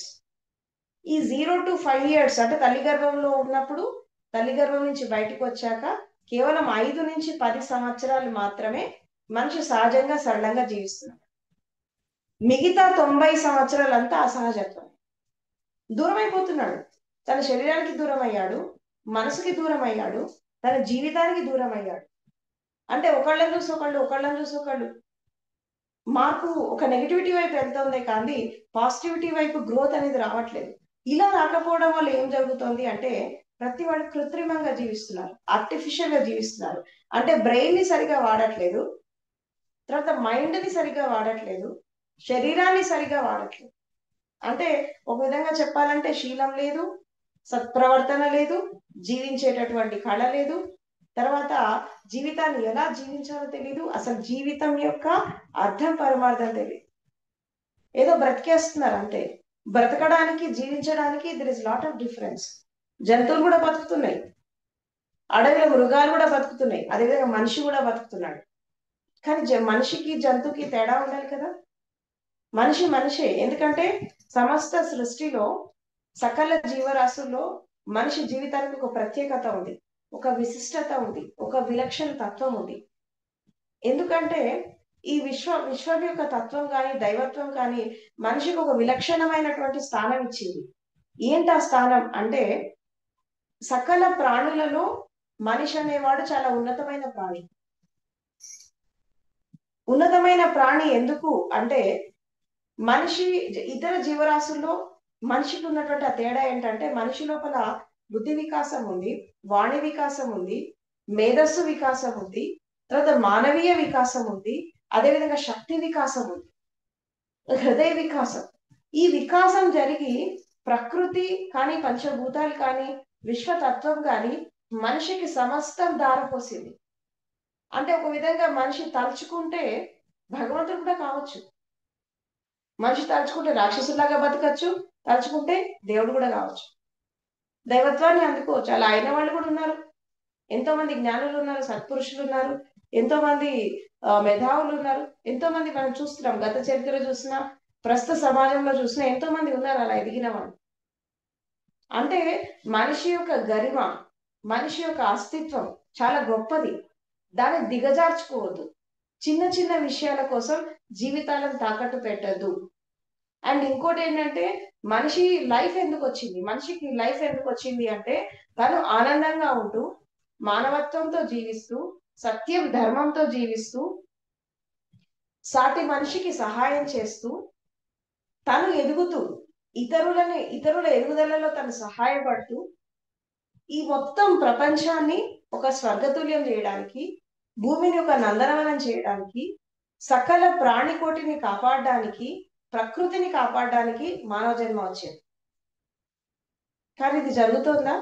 ఈ 0 to 5 years అంటే తల్లి గర్భంలో ఉన్నప్పుడు, తల్లి గర్భం నుంచి బయటకు వచ్చాక కేవలం 5 నుంచి 10 సంవత్సరాలు మాత్రమే మనిషి సహజంగా సరళంగా జీవిస్తున్నాడు. మిగతా 90 సంవత్సరాలంతా అసహజత్వం. దూరం అయిపోతున్నాడు. తన శరీరానికి దూరం అయ్యాడు, మనసుకి దూరం అయ్యాడు, తన జీవితానికి దూరం అయ్యాడు. అంటే ఒకళ్ళని చూసి ఒకళ్ళు, ఒకళ్ళని చూసి ఒకళ్ళు. మార్పు ఒక నెగిటివిటీ వైపు వెళ్తుంది కానీ పాజిటివిటీ వైపు గ్రోత్ అనేది రావట్లేదు. ఇలా రాకపోవడం వల్ల ఏం జరుగుతుంది అంటే, ప్రతి వాళ్ళు కృత్రిమంగా జీవిస్తున్నారు, ఆర్టిఫిషియల్ గా జీవిస్తున్నారు. అంటే బ్రెయిన్ ని సరిగా వాడట్లేదు, తర్వాత మైండ్ ని సరిగా వాడట్లేదు, శరీరాన్ని సరిగా వాడట్లేదు. అంటే ఒక విధంగా చెప్పాలంటే శీలం లేదు, సత్ప్రవర్తన లేదు, జీవించేటటువంటి కళ లేదు, తర్వాత జీవితాన్ని ఎలా జీవించాలో తెలీదు, అసలు జీవితం యొక్క అర్థం పరమార్థం తెలియదు. ఏదో బ్రతికేస్తున్నారు అంతే. బ్రతకడానికి, జీవించడానికి there is lot of difference. జంతువులు కూడా బతుకుతున్నాయి, అడవిలో మృగాలు కూడా బతుకుతున్నాయి, అదేవిధంగా మనిషి కూడా బతుకుతున్నాడు. కానీ మనిషికి జంతువుకి తేడా ఉండాలి కదా. మనిషి మనిషే. ఎందుకంటే సమస్త సృష్టిలో, సకల జీవరాశుల్లో మనిషి జీవితానికి ఒక ప్రత్యేకత ఉంది, ఒక విశిష్టత ఉంది, ఒక విలక్షణ తత్వం ఉంది. ఎందుకంటే ఈ విశ్వం యొక్క తత్వం కానీ, దైవత్వం కానీ మనిషికి ఒక విలక్షణమైనటువంటి స్థానం ఇచ్చింది. ఏంటి ఆ స్థానం అంటే, సకల ప్రాణులలో మనిషి అనేవాడు చాలా ఉన్నతమైన ప్రాణి. ఉన్నతమైన ప్రాణి ఎందుకు అంటే, మనిషి ఇతర జీవరాశుల్లో మనిషికి ఉన్నటువంటి ఆ తేడా ఏంటంటే, మనిషి లోపల బుద్ధి వికాసం ఉంది, వాణి వికాసం ఉంది, మేధస్సు వికాసం ఉంది, తర్వాత మానవీయ వికాసం ఉంది, అదేవిధంగా శక్తి వికాసం ఉంది, హృదయ వికాసం. ఈ వికాసం జరిగి ప్రకృతి కానీ, పంచభూతాలు కానీ, విశ్వతత్వం కానీ మనిషికి సమస్తం దారపోసింది. అంటే ఒక విధంగా మనిషి తలుచుకుంటే భగవంతుడు కూడా కావచ్చు. మనిషి తలుచుకుంటే రాక్షసులాగా బతకచ్చు, తలుచుకుంటే దేవుడు కూడా కావచ్చు, దైవత్వాన్ని అందుకోవచ్చు. అలా అయిన వాళ్ళు కూడా ఉన్నారు. ఎంతో మంది జ్ఞానులు ఉన్నారు, సత్పురుషులు ఉన్నారు, ఎంతో మంది మేధావులు ఉన్నారు, ఎంతో మంది మనం చూస్తున్నాం. గత చరిత్ర చూసినా, ప్రస్తుత సమాజంలో చూసినా ఎంతో మంది ఉన్నారు అలా ఎదిగిన వాళ్ళు. అంటే మనిషి యొక్క గరిమ, మనిషి యొక్క అస్తిత్వం, చాలా గొప్పది. దాన్ని దిగజార్చుకోవద్దు. చిన్న చిన్న విషయాల కోసం జీవితాలను తాకట్టు పెట్టద్దు. అండ్ ఇంకోటి ఏంటంటే, మనిషికి లైఫ్ ఎందుకు వచ్చింది అంటే, తను ఆనందంగా ఉంటూ, మానవత్వంతో జీవిస్తూ, సత్యం ధర్మంతో జీవిస్తూ, సాటి మనిషికి సహాయం చేస్తూ, తను ఎదుగుతూ, ఇతరుల ఎదుగుదలలో తను సహాయపడుతూ, ఈ మొత్తం ప్రపంచాన్ని ఒక స్వర్గతుల్యం చేయడానికి, భూమిని ఒక నందనవనం చేయడానికి, సకల ప్రాణికోటిని కాపాడడానికి, ప్రకృతిని కాపాడడానికి మానవ జన్మ వచ్చింది. కానీ ఇది జరుగుతోందా?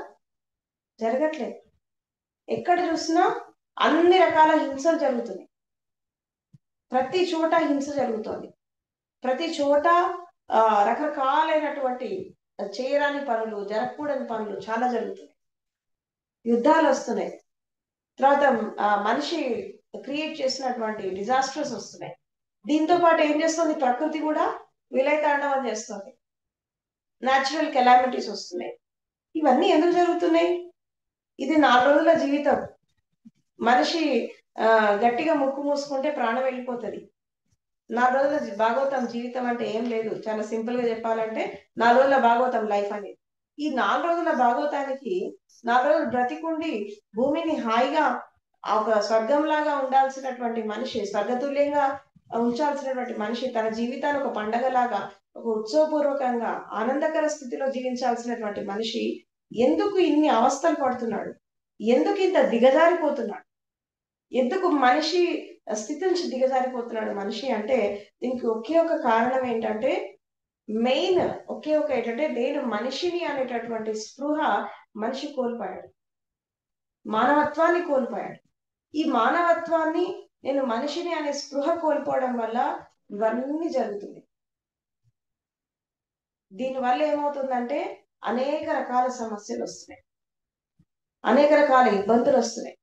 జరగట్లేదు. ఎక్కడ చూసినా అన్ని రకాల హింసలు జరుగుతున్నాయి. ప్రతి చోట హింస జరుగుతోంది. ప్రతి చోట రకరకాలైనటువంటి చేయరాని పనులు, జరగకూడని పనులు చాలా జరుగుతున్నాయి. యుద్ధాలు వస్తున్నాయి. తర్వాత మనిషి క్రియేట్ చేసినటువంటి డిజాస్టర్స్ వస్తున్నాయి. దీంతో పాటు ఏం చేస్తుంది? ప్రకృతి కూడా విలయతాండవం చేస్తుంది. న్యాచురల్ కెలామిటీస్ వస్తున్నాయి. ఇవన్నీ ఎందుకు జరుగుతున్నాయి? ఇది 4 రోజుల జీవితం. మనిషి గట్టిగా ముక్కు మూసుకుంటే ప్రాణం వెళ్ళిపోతుంది. 4 రోజుల భాగవతం జీవితం అంటే ఏం లేదు. చాలా సింపుల్ గా చెప్పాలంటే 4 రోజుల భాగవతం లైఫ్ అనేది. ఈ 4 రోజుల భాగవతానికి 4 రోజులు బ్రతికుండి భూమిని హాయిగా ఒక స్వర్గంలాగా ఉండాల్సినటువంటి మనిషి, స్వర్గతుల్యంగా ఉంచాల్సినటువంటి మనిషి, తన జీవితాన్ని ఒక పండగలాగా, ఒక ఉత్సవపూర్వకంగా ఆనందకర స్థితిలో జీవించాల్సినటువంటి మనిషి ఎందుకు ఇన్ని అవస్థలు పడుతున్నాడు? ఎందుకు ఇంత దిగజారిపోతున్నాడు? ఎందుకు మనిషి స్థితి నుంచి దిగజారిపోతున్నాడు మనిషి అంటే, దీనికి ఒకే ఒక కారణం ఏంటంటే, మెయిన్ ఒకే ఒక ఏంటంటే, నేను మనిషిని అనేటటువంటి స్పృహ మనిషి కోల్పోయాడు. మానవత్వాన్ని కోల్పోయాడు. ఈ మానవత్వాన్ని, నేను మనిషిని అనే స్పృహ కోల్పోవడం వల్ల ఇవన్నీ జరుగుతుంది. దీనివల్ల ఏమవుతుందంటే అనేక రకాల సమస్యలు వస్తున్నాయి, అనేక రకాల ఇబ్బందులు వస్తున్నాయి,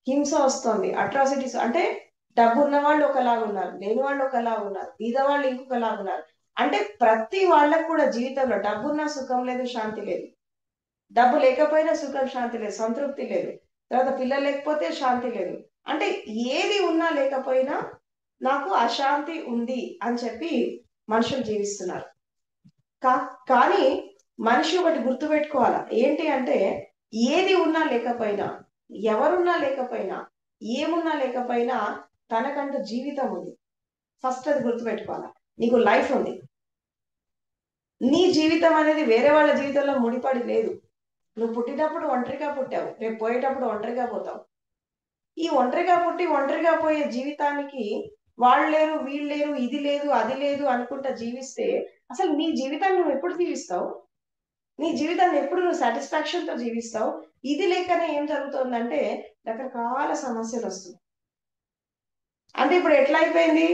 హింస వస్తుంది, అట్రాసిటీస్. అంటే డబ్బు ఉన్న వాళ్ళు ఒకలాగా ఉన్నారు, లేని వాళ్ళు ఒకలాగా ఉన్నారు, బీద వాళ్ళు ఇంకొకలాగా ఉన్నారు. అంటే ప్రతి వాళ్ళకు కూడా జీవితంలో డబ్బున్నా సుఖం లేదు, శాంతి లేదు. డబ్బు లేకపోయినా సుఖం, శాంతి లేదు, సంతృప్తి లేదు. తర్వాత పిల్లలు లేకపోతే శాంతి లేదు. అంటే ఏది ఉన్నా లేకపోయినా నాకు అశాంతి ఉంది అని చెప్పి మనుషులు జీవిస్తున్నారు. కానీ మనిషి ఒకటి గుర్తుపెట్టుకోవాలా, ఏంటి అంటే, ఏది ఉన్నా లేకపోయినా, ఎవరున్నా లేకపోయినా, ఏమున్నా లేకపోయినా తనకంటూ జీవితం ఉంది. ఫస్ట్ అది గుర్తుపెట్టుకోవాలా. నీకు లైఫ్ ఉంది. నీ జీవితం అనేది వేరే వాళ్ళ జీవితంలో ముడిపడి లేదు. నువ్వు పుట్టినప్పుడు ఒంటరిగా పుట్టావు, రేపు పోయేటప్పుడు ఒంటరిగా పోతావు. ఈ ఒంటరిగా పుట్టి ఒంటరిగా పోయే జీవితానికి వాళ్ళు లేరు, వీళ్ళు లేరు, ఇది లేదు, అది లేదు అనుకుంటా జీవిస్తే అసలు నీ జీవితాన్ని నువ్వు ఎప్పుడు జీవిస్తావు? నీ జీవితాన్ని ఎప్పుడు నువ్వు సాటిస్ఫాక్షన్ తో జీవిస్తావు? ఇది లేకనే ఏం జరుగుతుందంటే రకరకాల సమస్యలు వస్తున్నాయి. అంటే ఇప్పుడు ఎట్లా అయిపోయింది,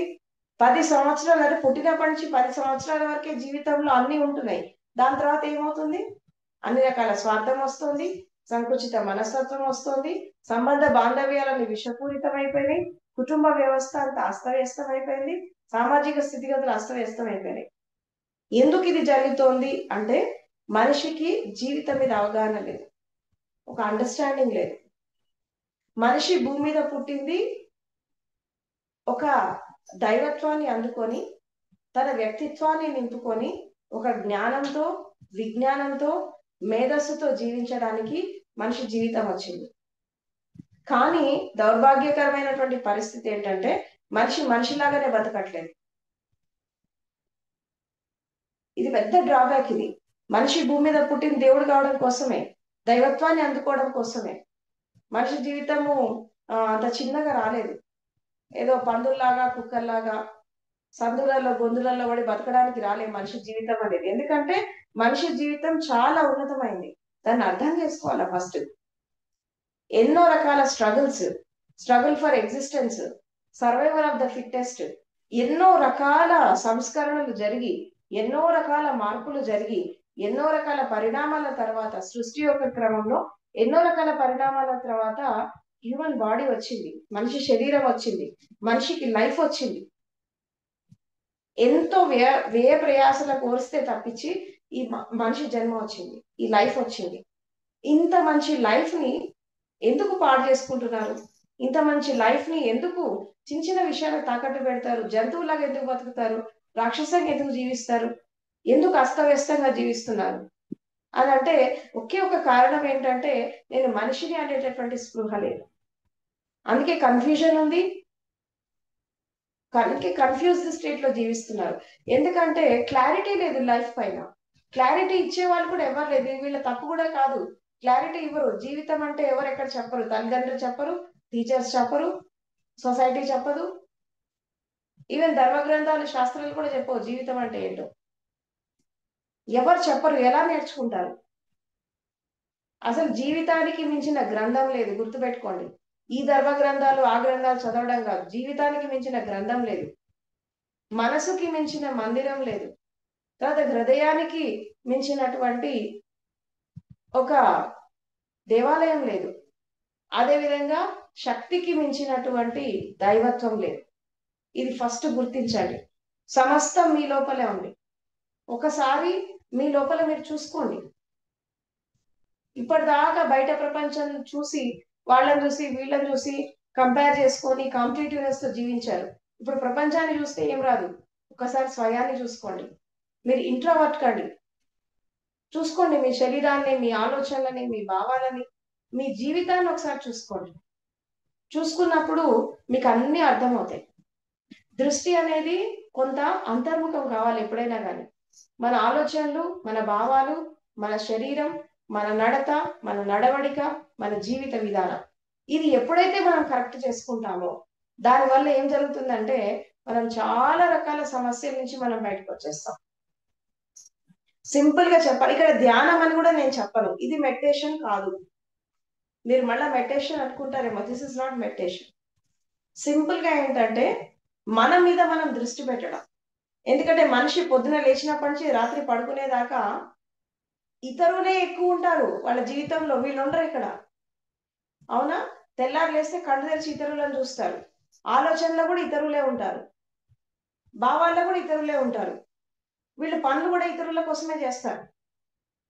10 సంవత్సరాలు అంటే పుట్టినప్పటి నుంచి 10 సంవత్సరాల వరకే జీవితంలో అన్ని ఉంటున్నాయి. దాని తర్వాత ఏమవుతుంది? అన్ని రకాల స్వార్థం వస్తుంది, సంకుచిత మనస్తత్వం వస్తుంది, సంబంధ బాంధవ్యాలని విషపూరితం అయిపోయినాయి, కుటుంబ వ్యవస్థ అంతా అస్తవ్యస్తం అయిపోయింది, సామాజిక స్థితిగతులు అస్తవ్యస్తం అయిపోయినాయి. ఎందుకు ఇది జరుగుతోంది అంటే, మనిషికి జీవితం మీద అవగాహన లేదు, ఒక అండర్స్టాండింగ్ లేదు. మనిషి భూమి మీద పుట్టింది ఒక దైవత్వాన్ని అందుకొని, తన వ్యక్తిత్వాన్ని నింపుకొని, ఒక జ్ఞానంతో, విజ్ఞానంతో, మేధస్సుతో జీవించడానికి మనిషి జీవితం వచ్చింది. కానీ దౌర్భాగ్యకరమైనటువంటి పరిస్థితి ఏంటంటే, మనిషి మనిషిలాగానే బతకట్లేదు. ఇది పెద్ద డ్రాబ్యాక్. ఇది మనిషి భూమి మీద పుట్టిన దేవుడు కావడం కోసమే, దైవత్వాన్ని అందుకోవడం కోసమే. మనిషి జీవితము అంత చిన్నగా రాలేదు. ఏదో పందుల్లాగా, కుక్కల్లాగా సందులలో గొంతులలో పడి బతకడానికి రాలే మనిషి జీవితం అనేది. ఎందుకంటే మనిషి జీవితం చాలా ఉన్నతమైంది. దాన్ని అర్థం చేసుకోవాలా. ఫస్ట్ ఎన్నో రకాల struggle for existence, survival of the fittest, ఎన్నో రకాల సంస్కరణలు జరిగి, ఎన్నో రకాల మార్పులు జరిగి, ఎన్నో రకాల పరిణామాల తర్వాత, సృష్టి యొక్క క్రమంలో ఎన్నో రకాల పరిణామాల తర్వాత హ్యూమన్ బాడీ వచ్చింది, మనిషి శరీరం వచ్చింది, మనిషికి లైఫ్ వచ్చింది. ఎంతో వ్యయ ప్రయాసల కోరిస్తే తప్పించి ఈ మనిషి జన్మ వచ్చింది, ఈ లైఫ్ వచ్చింది. ఇంత మంచి లైఫ్ ని ఎందుకు పాడు చేసుకుంటున్నారు? ఇంత మంచి లైఫ్ ని ఎందుకు చిన్న చిన్న విషయాలకు తాకట్టు పెడతారు? జంతువులాగా ఎందుకు బతుకుతారు? రాక్షసంగా ఎందుకు జీవిస్తారు? ఎందుకు అస్తవ్యస్తంగా జీవిస్తున్నారు అని అంటే ఒకే ఒక కారణం ఏంటంటే నేను మనిషిని అనేటటువంటి స్పృహ లేదు. అందుకే కన్ఫ్యూజన్ ఉంది, అందుకే కన్ఫ్యూజ్డ్ స్టేట్ లో జీవిస్తున్నారు. ఎందుకంటే క్లారిటీ లేదు లైఫ్ పైన. క్లారిటీ ఇచ్చే వాళ్ళు కూడా ఎవరు లేదు. వీళ్ళ తప్పు కూడా కాదు, క్లారిటీ ఇవ్వరు. జీవితం అంటే ఎవరు ఎక్కడ చెప్పరు, తల్లిదండ్రులు చెప్పరు, టీచర్స్ చెప్పరు, సొసైటీ చెప్పదు, ఈవెన్ ధర్మ గ్రంథాలు శాస్త్రాలు కూడా చెప్పవు జీవితం అంటే ఏంటో. ఎవరు చెప్పరు, ఎలా నేర్చుకుంటారు? అసలు జీవితానికి మించిన గ్రంథం లేదు, గుర్తుపెట్టుకోండి. ఈ ధర్మ గ్రంథాలు ఆ గ్రంథాలు చదవడం కాదు, జీవితానికి మించిన గ్రంథం లేదు, మనసుకి మించిన మందిరం లేదు, తర్వాత హృదయానికి మించినటువంటి ఒక దేవాలయం లేదు, అదేవిధంగా శక్తికి మించినటువంటి దైవత్వం లేదు. ఇది ఫస్ట్ గుర్తించండి. సమస్తం మీ లోపలే ఉంది. ఒకసారి మీ లోపల మీరు చూసుకోండి. ఇప్పటిదాకా బయట ప్రపంచం చూసి, వాళ్ళని చూసి వీళ్ళని చూసి కంపేర్ చేసుకొని కాంపిటేటివ్నెస్ తో జీవించారు. ఇప్పుడు ప్రపంచాన్ని చూస్తే ఏం రాదు, ఒకసారి స్వయాన్ని చూసుకోండి. మీరు ఇంట్రోవర్ట్ కండి, చూసుకోండి మీ శరీరాన్ని, మీ ఆలోచనలని, మీ భావాలని, మీ జీవితాన్ని ఒకసారి చూసుకోండి. చూసుకున్నప్పుడు మీకు అన్ని అర్థమవుతాయి. దృష్టి అనేది కొంత అంతర్ముఖం కావాలి ఎప్పుడైనా కానీ. మన ఆలోచనలు, మన భావాలు, మన శరీరం, మన నడత, మన నడవడిక, మన జీవిత విధానం, ఇది ఎప్పుడైతే మనం కరెక్ట్ చేసుకుంటామో దానివల్ల ఏం జరుగుతుందంటే మనం చాలా రకాల సమస్యల నుంచి మనం బయటకు వచ్చేస్తాం. సింపుల్ గా చెప్పాలి, ఇక్కడ ధ్యానం అని కూడా నేను చెప్పను, ఇది మెడిటేషన్ కాదు. మీరు మళ్ళీ మెడిటేషన్ అనుకుంటారేమో, this is not meditation. Simple గా ఏంటంటే మన మీద మనం దృష్టి పెట్టడం. ఎందుకంటే మనిషి పొద్దున లేచినప్పటి నుంచి రాత్రి పడుకునేదాకా ఇతరులే ఎక్కువ ఉంటారు వాళ్ళ జీవితంలో, వీళ్ళు ఉండరు ఇక్కడ. అవునా? తెల్లారు లేస్తే కళ్ళు తెరిచి ఇతరులను చూస్తారు, ఆలోచనలో కూడా ఇతరులే ఉంటారు, భావాల్లో కూడా ఇతరులే ఉంటారు, వీళ్ళు పనులు కూడా ఇతరుల కోసమే చేస్తారు.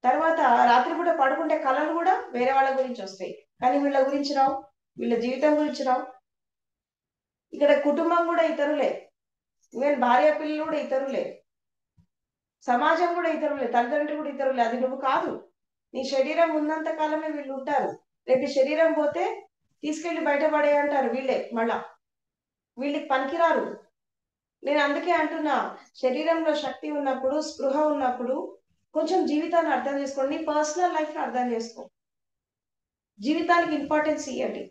తర్వాత రాత్రి పూట పడుకుంటే కళలు కూడా వేరే వాళ్ళ గురించి వస్తాయి, కానీ వీళ్ళ గురించి రావు, వీళ్ళ జీవితం గురించి రావు. ఇక్కడ కుటుంబం కూడా ఇతరులే, ఈవెన్ భార్య పిల్లలు కూడా ఇతరులే, సమాజం కూడా ఇతరులే, తల్లిదండ్రులు కూడా ఇతరులే. అది నువ్వు కాదు. నీ శరీరం ఉన్నంత కాలమే వీళ్ళు ఉంటారు. రేపు శరీరం పోతే తీసుకెళ్లి బయటపడే అంటారు వీళ్ళే, మళ్ళా వీళ్ళకి పనికిరారు. నేను అందుకే అంటున్నా, శరీరంలో శక్తి ఉన్నప్పుడు, స్పృహ ఉన్నప్పుడు కొంచెం జీవితాన్ని అర్థం చేసుకోండి, పర్సనల్ లైఫ్ ని అర్థం చేసుకో, జీవితానికి ఇంపార్టెన్స్ ఇవ్వండి,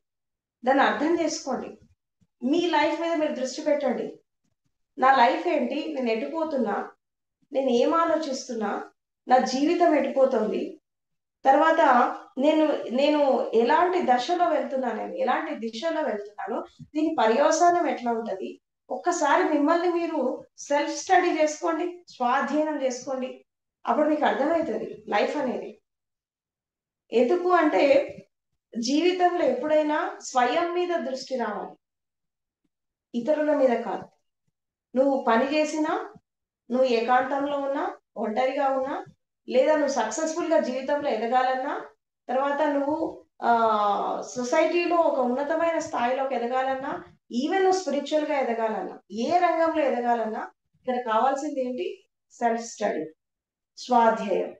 దాన్ని అర్థం చేసుకోండి. మీ లైఫ్ మీద మీరు దృష్టి పెట్టండి. నా లైఫ్ ఏంటి, నేను ఎటుపోతున్నా, నేను ఏం ఆలోచిస్తున్నా, నా జీవితం ఎటుపోతుంది, తర్వాత నేను నేను ఎలాంటి దశలో వెళ్తున్నాను, నేను ఎలాంటి దిశలో వెళ్తున్నాను, దీని పర్యవసానం ఎట్లా ఉంటది. ఒక్కసారి మిమ్మల్ని మీరు సెల్ఫ్ స్టడీ చేసుకోండి, స్వాధ్యయనం చేసుకోండి, అప్పుడు మీకు అర్థమవుతుంది లైఫ్ అనేది. ఎందుకు అంటే జీవితంలో ఎప్పుడైనా స్వయం మీద దృష్టి రావాలి, ఇతరుల మీద కాదు. నువ్వు పని చేసినా, నువ్వు ఏకాంతంలో ఉన్నా, ఒంటరిగా ఉన్నా, లేదా నువ్వు సక్సెస్ఫుల్ గా జీవితంలో ఎదగాలన్నా, తర్వాత నువ్వు సొసైటీలో ఒక ఉన్నతమైన స్థాయిలోకి ఎదగాలన్నా, ఈవెన్ నువ్వు స్పిరిచువల్ గా ఎదగాలన్నా, ఏ రంగంలో ఎదగాలన్నా ఇక్కడ కావాల్సింది ఏంటి? సెల్ఫ్ స్టడీ, స్వాధ్యాయం.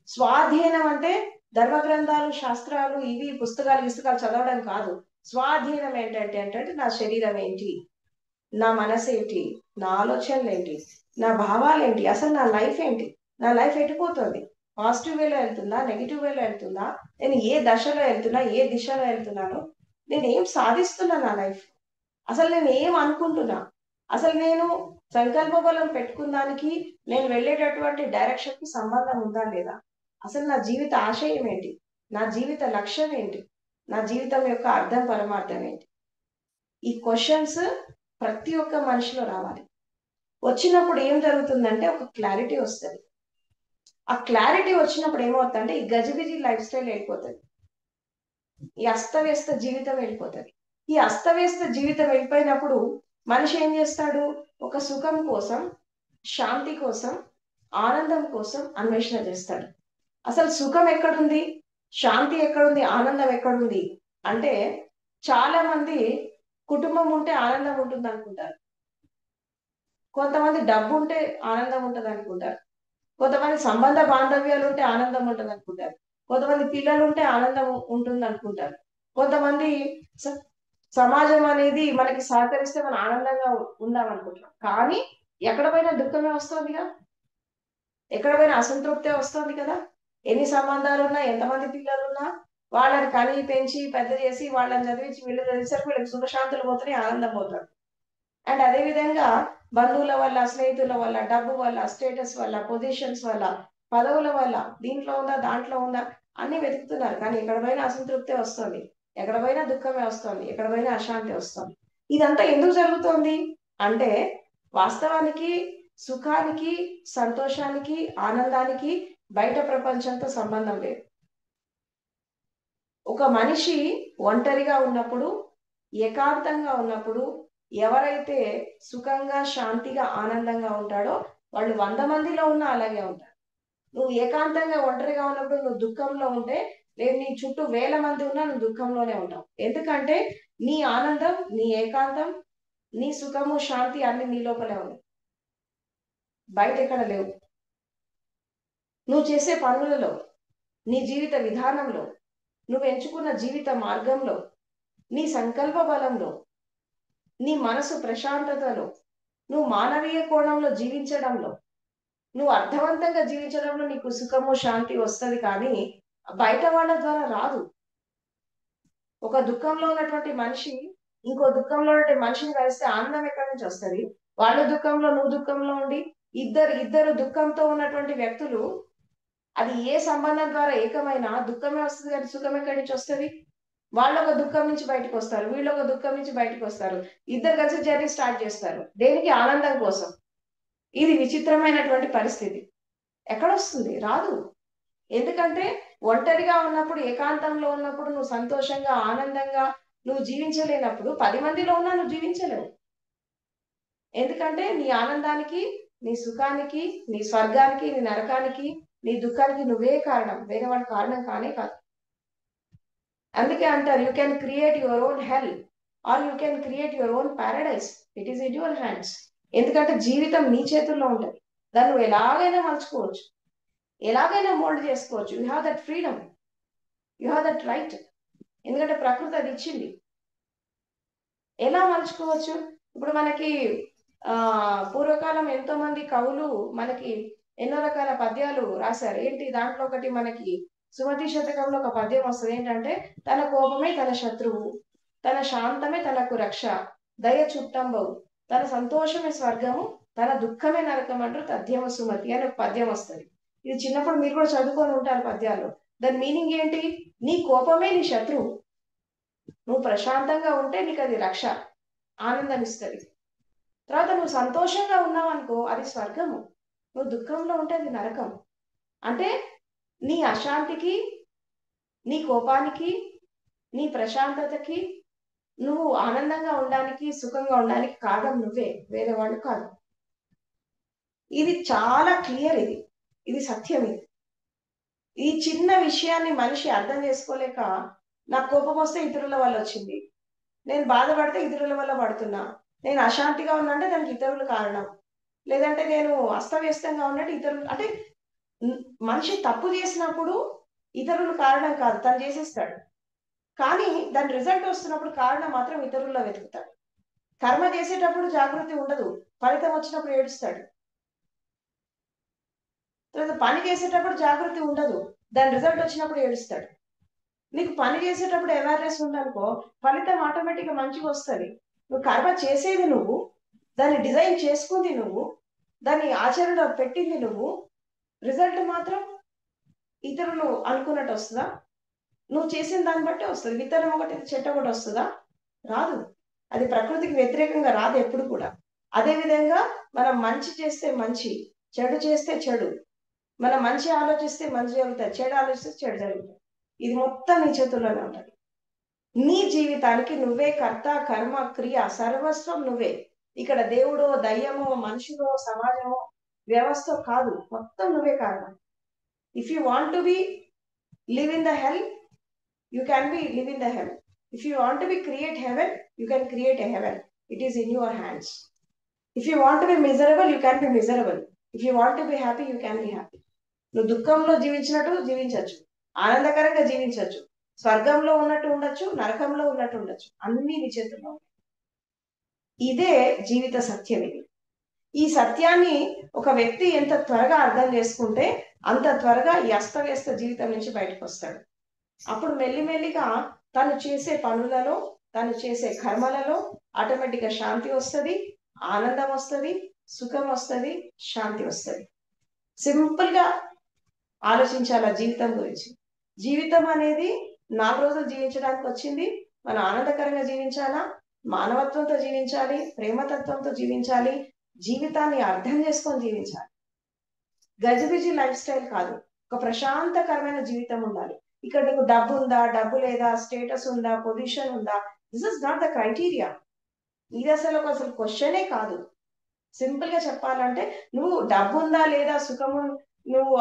స్వాధ్యయనం అంటే ధర్మ గ్రంథాలు, శాస్త్రాలు, ఇవి పుస్తకాలు చదవడం కాదు. స్వాధ్యయనం ఏంటంటే నా శరీరం ఏంటి, నా మనసు ఏంటి, నా ఆలోచనలు ఏంటి, నా భావాలు ఏంటి, అసలు నా లైఫ్ ఏంటి, నా లైఫ్ ఎటుపోతుంది, పాజిటివ్ వేలో వెళ్తుందా, నెగిటివ్ వేలో వెళ్తుందా, నేను ఏ దశలో వెళ్తున్నా, ఏ దిశలో వెళ్తున్నాను, నేను ఏం సాధిస్తున్నా నా లైఫ్, అసలు నేను ఏం అనుకుంటున్నా, అసలు నేను సంకల్ప బలం పెట్టుకున్న దానికి నేను వెళ్ళేటటువంటి డైరెక్షన్ కి సంబంధం ఉందా లేదా, అసలు నా జీవిత ఆశయం ఏంటి, నా జీవిత లక్ష్యం ఏంటి, నా జీవితం యొక్క అర్థం పరమార్థం ఏంటి. ఈ క్వశ్చన్స్ ప్రతి ఒక్క మనిషిలో రావాలి. వచ్చినప్పుడు ఏం జరుగుతుందంటే ఒక క్లారిటీ వస్తుంది. ఆ క్లారిటీ వచ్చినప్పుడు ఏమవుతుందంటే ఈ గజిబిజి లైఫ్ స్టైల్ వెళ్ళిపోతుంది, ఈ అస్తవ్యస్త జీవితం వెళ్ళిపోతుంది. ఈ అస్తవ్యస్త జీవితం వెళ్ళిపోయినప్పుడు మనిషి ఏం చేస్తాడు? ఒక సుఖం కోసం, శాంతి కోసం, ఆనందం కోసం అన్వేషణ చేస్తాడు. అసలు సుఖం ఎక్కడుంది, శాంతి ఎక్కడుంది, ఆనందం ఎక్కడుంది? అంటే చాలా మంది కుటుంబం ఉంటే ఆనందం ఉంటుంది అనుకుంటారు, కొంతమంది డబ్బు ఉంటే ఆనందం ఉంటుంది అనుకుంటారు, కొంతమంది సంబంధ బాంధవ్యాలు ఉంటే ఆనందం ఉంటుంది అనుకుంటారు, కొంతమంది పిల్లలు ఉంటే ఆనందం ఉంటుంది అనుకుంటారు, కొంతమంది సమాజం అనేది మనకి సహకరిస్తే మనం ఆనందంగా ఉందాం అనుకుంటున్నాం. కానీ ఎక్కడ పోయినా దుఃఖమే వస్తుందిగా, ఎక్కడ పోయినా అసంతృప్తే వస్తుంది కదా. ఎన్ని సంబంధాలు ఉన్నా, ఎంతమంది పిల్లలు ఉన్నా, వాళ్ళని కని పెంచి పెద్ద చేసి వాళ్ళని చదివించి వీళ్ళు చదివించడానికి వీళ్ళకి సుఖశాంతులు పోతున్నాయి, ఆనందం పోతుంది. అండ్ అదే విధంగా బంధువుల వల్ల, స్నేహితుల వల్ల, డబ్బు వల్ల, స్టేటస్ వల్ల, పొజిషన్స్ వల్ల, పదవుల వల్ల, దీంట్లో ఉందా దాంట్లో ఉందా అన్ని వెతుకుతున్నారు. కానీ ఎక్కడ పోయినా అసంతృప్తే వస్తుంది, ఎక్కడ పోయినా దుఃఖమే వస్తుంది, ఎక్కడ పోయినా అశాంతి వస్తుంది. ఇదంతా ఎందుకు జరుగుతోంది అంటే వాస్తవానికి సుఖానికి, సంతోషానికి, ఆనందానికి బయట ప్రపంచంతో సంబంధం లేదు. ఒక మనిషి ఒంటరిగా ఉన్నప్పుడు, ఏకాంతంగా ఉన్నప్పుడు ఎవరైతే సుఖంగా, శాంతిగా, ఆనందంగా ఉంటాడో వాళ్ళు 100 మందిలో ఉన్నా అలాగే ఉంటారు. నువ్వు ఏకాంతంగా ఒంటరిగా ఉన్నప్పుడు నువ్వు దుఃఖంలో ఉంటే, లేదు నీ చుట్టూ 1000 మంది ఉన్నా నువ్వు దుఃఖంలోనే ఉంటావు. ఎందుకంటే నీ ఆనందం, నీ ఏకాంతం, నీ సుఖము, శాంతి అన్ని నీ లోపలే ఉన్నాయి, బయట ఎక్కడ లేవు. నువ్వు చేసే పనులలో, నీ జీవిత విధానంలో, నువ్వు ఎంచుకున్న జీవిత మార్గంలో, నీ సంకల్ప బలంలో, నీ మనసు ప్రశాంతతలో, నువ్వు మానవీయ కోణంలో జీవించడంలో, నువ్వు అర్థవంతంగా జీవించడంలో నీకు సుఖము, శాంతి వస్తుంది. కానీ బయట వాళ్ళ ద్వారా రాదు. ఒక దుఃఖంలో ఉన్నటువంటి మనిషి ఇంకో దుఃఖంలో ఉన్నటువంటి మనిషిని కలిస్తే ఆనందం ఎక్కడి నుంచి వస్తుంది? వాళ్ళు దుఃఖంలో, నువ్వు దుఃఖంలో ఉండి ఇద్దరు దుఃఖంతో ఉన్నటువంటి వ్యక్తులు, అది ఏ సంబంధం ద్వారా ఏకమైనా దుఃఖమే వస్తుంది, కానీ సుఖం ఎక్కడి నుంచి వస్తుంది? వాళ్ళు ఒక దుఃఖం నుంచి బయటకు వస్తారు, వీళ్ళు ఒక దుఃఖం నుంచి బయటకు వస్తారు, ఇద్దరు కలిసి జర్నీ స్టార్ట్ చేస్తారు. దేనికి? ఆనందం కోసం. ఇది విచిత్రమైనటువంటి పరిస్థితి. ఎక్కడొస్తుంది? రాదు. ఎందుకంటే ఒంటరిగా ఉన్నప్పుడు, ఏకాంతంలో ఉన్నప్పుడు నువ్వు సంతోషంగా, ఆనందంగా నువ్వు జీవించలేనప్పుడు 10 మందిలో ఉన్నా నువ్వు జీవించలేవు. ఎందుకంటే నీ ఆనందానికి, నీ సుఖానికి, నీ స్వర్గానికి, నీ నరకానికి, నీ దుఃఖానికి నువ్వే కారణం, వేరే వాడి కారణం కానే కాదు. అందుకే అంటారు, you can create your own hell or you can create your own paradise, it is in your hands. ఎందుకంటే జీవితం నీ చేతుల్లో ఉంటుంది, దాన్ని నువ్వు ఎలాగైనా మలుచుకోవచ్చు, ఎలాగైనా మోల్డ్ చేసుకోవచ్చు. You have that freedom, you have that right. ఎందుకంటే ప్రకృతి అది ఇచ్చింది. ఎలా మలుచుకోవచ్చు? ఇప్పుడు మనకి పూర్వకాలం ఎంతో మంది కవులు మనకి ఎన్నో రకాల పద్యాలు రాశారు. ఏంటి దాంట్లో ఒకటి మనకి సుమతి శతకంలో ఒక పద్యం వస్తుంది. ఏంటంటే, తన కోపమే తన శత్రువు, తన శాంతమే తనకు రక్ష, దయ చుట్టంబవు, తన సంతోషమే స్వర్గము, తన దుఃఖమే నరకం అంటూ తథ్యమ సుమతి అని ఒక పద్యం వస్తుంది. ఇది చిన్నప్పుడు మీరు కూడా చదువుకొని ఉంటారు పద్యాలు. దాని మీనింగ్ ఏంటి? నీ కోపమే నీ శత్రువు, నువ్వు ప్రశాంతంగా ఉంటే నీకు అది రక్ష, ఆనందం ఇస్తుంది. తర్వాత నువ్వు సంతోషంగా ఉన్నావు అనుకో, అది స్వర్గము. నువ్వు దుఃఖంలో ఉంటే అది నరకం. అంటే నీ అశాంతికి, నీ కోపానికి, నీ ప్రశాంతతకి, నువ్వు ఆనందంగా ఉండడానికి, సుఖంగా ఉండడానికి కారణం నువ్వే, వేరే వాళ్ళు కాదు. ఇది చాలా క్లియర్. ఇది సత్యం. ఈ చిన్న విషయాన్ని మనిషి అర్థం చేసుకోలేక, నాకు కోపం వస్తే ఇతరుల వల్ల వచ్చింది, నేను బాధపడితే ఇతరుల వల్ల పడుతున్నా, నేను అశాంతిగా ఉన్నంటే దానికి ఇతరులు కారణం, లేదంటే నేను అస్తవ్యస్తంగా ఉన్నట్టు ఇతరులు. అంటే మనిషి తప్పు చేసినప్పుడు ఇతరులు కారణం కాదు, తను చేసేస్తాడు. కానీ దాని రిజల్ట్ వస్తున్నప్పుడు కారణం మాత్రం ఇతరుల్లో వెతుకుతాడు. కర్మ చేసేటప్పుడు జాగృతి ఉండదు, ఫలితం వచ్చినప్పుడు ఏడుస్తాడు. తర్వాత పని చేసేటప్పుడు జాగృతి ఉండదు, దాని రిజల్ట్ వచ్చినప్పుడు ఏడుస్తాడు. నీకు పని చేసేటప్పుడు అవేర్నెస్ ఉందనుకో, ఫలితం ఆటోమేటిక్గా మంచిగా వస్తుంది. నువ్వు కర్మ చేసేది నువ్వు, దాన్ని డిజైన్ చేసుకుంది నువ్వు, దాన్ని ఆచరణలో పెట్టింది నువ్వు, రిజల్ట్ మాత్రం ఇతరులు అనుకున్నట్టు వస్తుందా? నువ్వు చేసిన దాన్ని బట్టి వస్తుంది. విత్తనం ఒకటి, చెట్టు ఒకటి వస్తుందా? రాదు. అది ప్రకృతికి వ్యతిరేకంగా రాదు ఎప్పుడు కూడా. అదే విధంగా మనం మంచి చేస్తే మంచి, చెడు చేస్తే చెడు. మనం మంచి ఆలోచిస్తే మంచి జరుగుతుంది, చెడు ఆలోచిస్తే చెడు జరుగుతుంది. ఇది మొత్తం నీ చేతుల్లోనే ఉంటుంది. నీ జీవితానికి నువ్వే కర్త, కర్మ, క్రియ, సర్వస్వం నువ్వే. ఇక్కడ దేవుడో, దయ్యమో, మనుషులో, సమాజమో, వ్యవస్థ కాదు, మొత్తం నువ్వే కారణం. If you want to be live in the hell, you can be live in the hell. If you want to be create heaven, you can create a heaven. It is in your hands. If you want to be miserable, you can be miserable. If you want to be happy, you can be happy. నువ్వు దుఃఖంలో జీవించినట్టు జీవించవచ్చు, ఆనందకరంగా జీవించవచ్చు, స్వర్గంలో ఉన్నట్టు ఉండొచ్చు, నరకంలో ఉన్నట్టు ఉండొచ్చు, అన్ని నీ చేతుల్లో. ఇదే జీవిత సత్యం. ఇది ఈ సత్యాన్ని ఒక వ్యక్తి ఎంత త్వరగా అర్థం చేసుకుంటే అంత త్వరగా ఈ అస్తవ్యస్త జీవితం నుంచి బయటకు వస్తాడు. అప్పుడు మెల్లిమెల్లిగా తను చేసే పనులలో, తను చేసే కర్మలలో ఆటోమేటిక్గా శాంతి వస్తుంది, ఆనందం వస్తుంది, సుఖం వస్తుంది, శాంతి వస్తుంది. సింపుల్ గా ఆలోచించాల జీవితం గురించి. జీవితం అనేది 4 రోజులు జీవించడానికి వచ్చింది. మనం ఆనందకరంగా జీవించాలా, మానవత్వంతో జీవించాలి, ప్రేమతత్వంతో జీవించాలి, జీవితాన్ని అర్థం చేసుకొని జీవించాలి. గజిబిజి లైఫ్ స్టైల్ కాదు, ఒక ప్రశాంతకరమైన జీవితం ఉండాలి. ఇక్కడ నీకు డబ్బు ఉందా, డబ్బు లేదా, స్టేటస్ ఉందా, పొజిషన్ ఉందా, this is not the criteria. ఇది అసలు క్వశ్చనే కాదు. సింపుల్ గా చెప్పాలంటే నువ్వు డబ్బు ఉందా లేదా, సుఖము, నువ్వు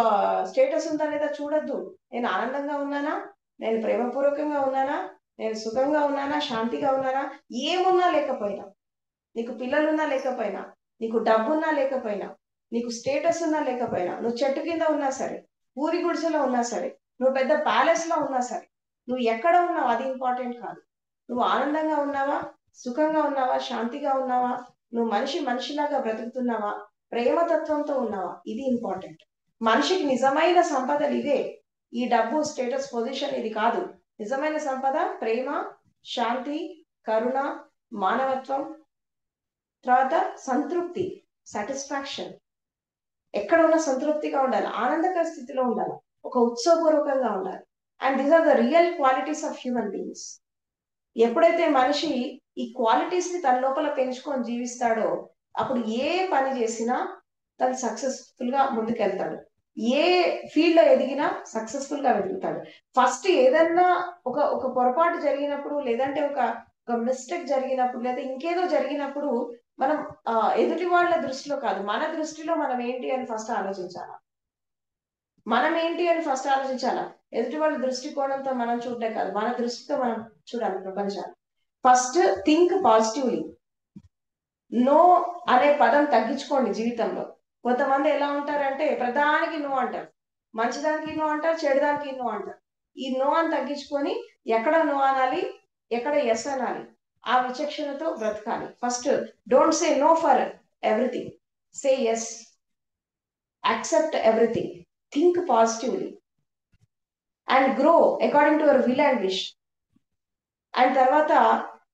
స్టేటస్ ఉందా లేదా చూడొద్దు. నేను ఆనందంగా ఉన్నానా, నేను ప్రేమపూర్వకంగా ఉన్నానా, నేను సుఖంగా ఉన్నానా, శాంతిగా ఉన్నానా, ఏమున్నా లేకపోయినా, నీకు పిల్లలున్నా లేకపోయినా, నీకు డబ్బున్నా లేకపోయినా, నీకు స్టేటస్ ఉన్నా లేకపోయినా, నువ్వు చెట్టు కింద ఉన్నా సరే, ఊరి గుడిసెలో ఉన్నా సరే, నువ్వు పెద్ద ప్యాలెస్ లో ఉన్నా సరే, నువ్వు ఎక్కడ ఉన్నావు అది ఇంపార్టెంట్ కాదు. నువ్వు ఆనందంగా ఉన్నావా, సుఖంగా ఉన్నావా, శాంతిగా ఉన్నావా, నువ్వు మనిషిలాగా బ్రతుకుతున్నావా, ప్రేమతత్వంతో ఉన్నావా, ఇది ఇంపార్టెంట్. మనిషికి నిజమైన సంపదలు ఇవే. ఈ డబ్బు, స్టేటస్, పొజిషన్ ఇది కాదు. నిజమైన సంపద ప్రేమ, శాంతి, కరుణ, మానవత్వం, తర్వాత సంతృప్తి, సాటిస్ఫాక్షన్. ఎక్కడ ఉన్న సంతృప్తిగా ఉండాలి, ఆనందకర స్థితిలో ఉండాలి, ఒక ఉత్సవపూర్వకంగా ఉండాలి. And these are the real qualities of human beings. ఎప్పుడైతే మనిషి ఈ క్వాలిటీస్ ని తన లోపల పెంచుకొని జీవిస్తాడో అప్పుడు ఏ పని చేసినా తను సక్సెస్ఫుల్ గా ముందుకెళ్తాడు. ఏ ఫీల్డ్ లో ఎదిగినా సక్సెస్ఫుల్ గా వెతుకుతాడు. ఫస్ట్ ఏదన్నా ఒక పొరపాటు జరిగినప్పుడు, లేదంటే ఒక మిస్టేక్ జరిగినప్పుడు, లేదా ఇంకేదో జరిగినప్పుడు మనం ఎదుటి వాళ్ళ దృష్టిలో కాదు, మన దృష్టిలో మనం ఏంటి అని ఫస్ట్ ఆలోచించాలా. మనం ఏంటి అని ఫస్ట్ ఆలోచించాలా. ఎదుటి వాళ్ళ దృష్టికోణంతో మనం చూడటం కాదు, మన దృష్టితో మనం చూడాలి ప్రపంచాన్ని. First think positively. నో అనే పదం తగ్గించుకోండి జీవితంలో. కొంతమంది ఎలా ఉంటారంటే ప్రధానికి నో అంటారు, మంచిదానికి నో అంటారు, చెడుదానికి నో అంటారు. ఈ నో అని తగ్గించుకొని ఎక్కడ నో అనాలి, ఎక్కడ ఎస్ అనాలి, ఆ విచక్షణతో బ్రతకాలి. First don't say no for everything, say yes, accept everything, think positively and grow according to your will and wish. And తర్వాత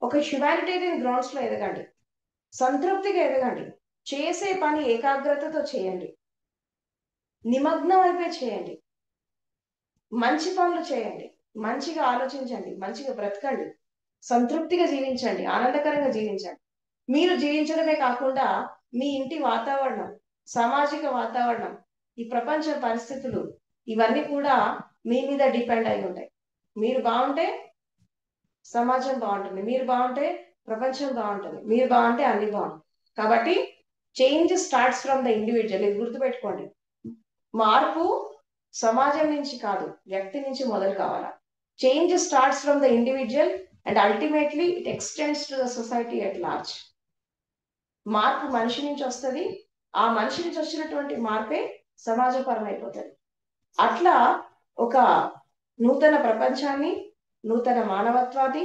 ఒక హ్యుమానిటేరియన్ గ్రౌండ్స్ లో ఎదగండి, సంతృప్తిగా ఎదగండి, చేసే పని ఏకాగ్రతతో చేయండి, నిమగ్నం అయిపోయి చేయండి, మంచి పనులు చేయండి, మంచిగా ఆలోచించండి, మంచిగా బ్రతకండి, సంతృప్తిగా జీవించండి, ఆనందకరంగా జీవించండి. మీరు జీవించడమే కాకుండా మీ ఇంటి వాతావరణం, సామాజిక వాతావరణం, ఈ ప్రపంచ పరిస్థితులు ఇవన్నీ కూడా మీ మీద డిపెండ్ అయి ఉంటాయి. మీరు బాగుంటే సమాజం బాగుంటుంది, మీరు బాగుంటే ప్రపంచం బాగుంటుంది, మీరు బాగుంటే అన్ని బాగుంటుంది. కాబట్టి change starts from the individual. ఇది గుర్తుపెట్టుకోండి. మార్పు సమాజం నుంచి కాదు, వ్యక్తి నుంచి మొదలు కావాలా. Change starts from the individual and ultimately it extends to the society at large. మార్పు మనిషి నుంచి వస్తుంది, ఆ మనిషి నుంచి వచ్చినటువంటి మార్పే సమాజపరం అయిపోతుంది. అట్లా ఒక నూతన ప్రపంచాన్ని, నూతన మానవత్వాన్ని,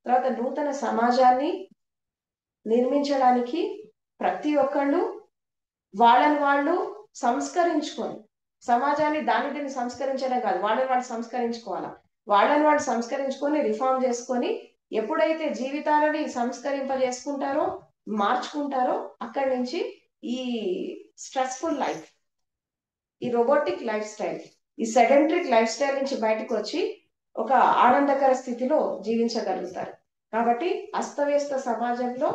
తర్వాత నూతన సమాజాన్ని నిర్మించడానికి ప్రతి ఒక్కళ్ళు వాళ్ళని వాళ్ళు సంస్కరించుకొని, సమాజాన్ని దీన్ని సంస్కరించడం కాదు, వాళ్ళని వాళ్ళు సంస్కరించుకోవాలా. వాళ్ళని వాళ్ళు సంస్కరించుకొని రిఫార్మ్ చేసుకొని ఎప్పుడైతే జీవితాలని సంస్కరింపజేసుకుంటారో, మార్చుకుంటారో, అక్కడి నుంచి ఈ స్ట్రెస్ఫుల్ లైఫ్, ఈ రోబోటిక్ లైఫ్ స్టైల్, ఈ సెడెంట్రిక్ లైఫ్ స్టైల్ నుంచి బయటకు వచ్చి ఒక ఆనందకర స్థితిలో జీవించగలుగుతారు. కాబట్టి అస్తవ్యస్త సమాజంలో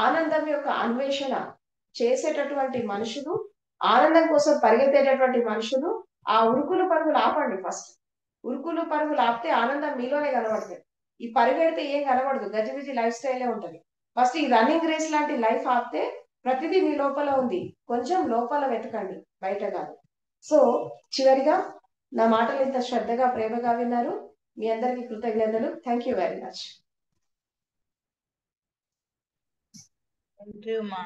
ఆనందం యొక్క అన్వేషణ చేసేటటువంటి మనుషులు, ఆనందం కోసం పరిగెత్తేటటువంటి మనుషులు, ఆ ఉరుకులు పరుగులు ఆపండి. ఫస్ట్ ఉరుకులు పరుగులు ఆపితే ఆనందం మీలోనే కనబడుతుంది. ఈ పరిగెడితే ఏం కనబడదు, గజిబిజి లైఫ్ స్టైలే ఉంటుంది. ఫస్ట్ ఈ రన్నింగ్ రేస్ లాంటి లైఫ్ ఆపితే ప్రతిదీ మీ లోపల ఉంది, కొంచెం లోపల వెతకండి, బయట కాదు. సో చివరిగా నా మాటలు ఇంత శ్రద్ధగా ప్రేమగా విన్నారు, మీ అందరికీ కృతజ్ఞతలు. Thank you very much. Thank you మా.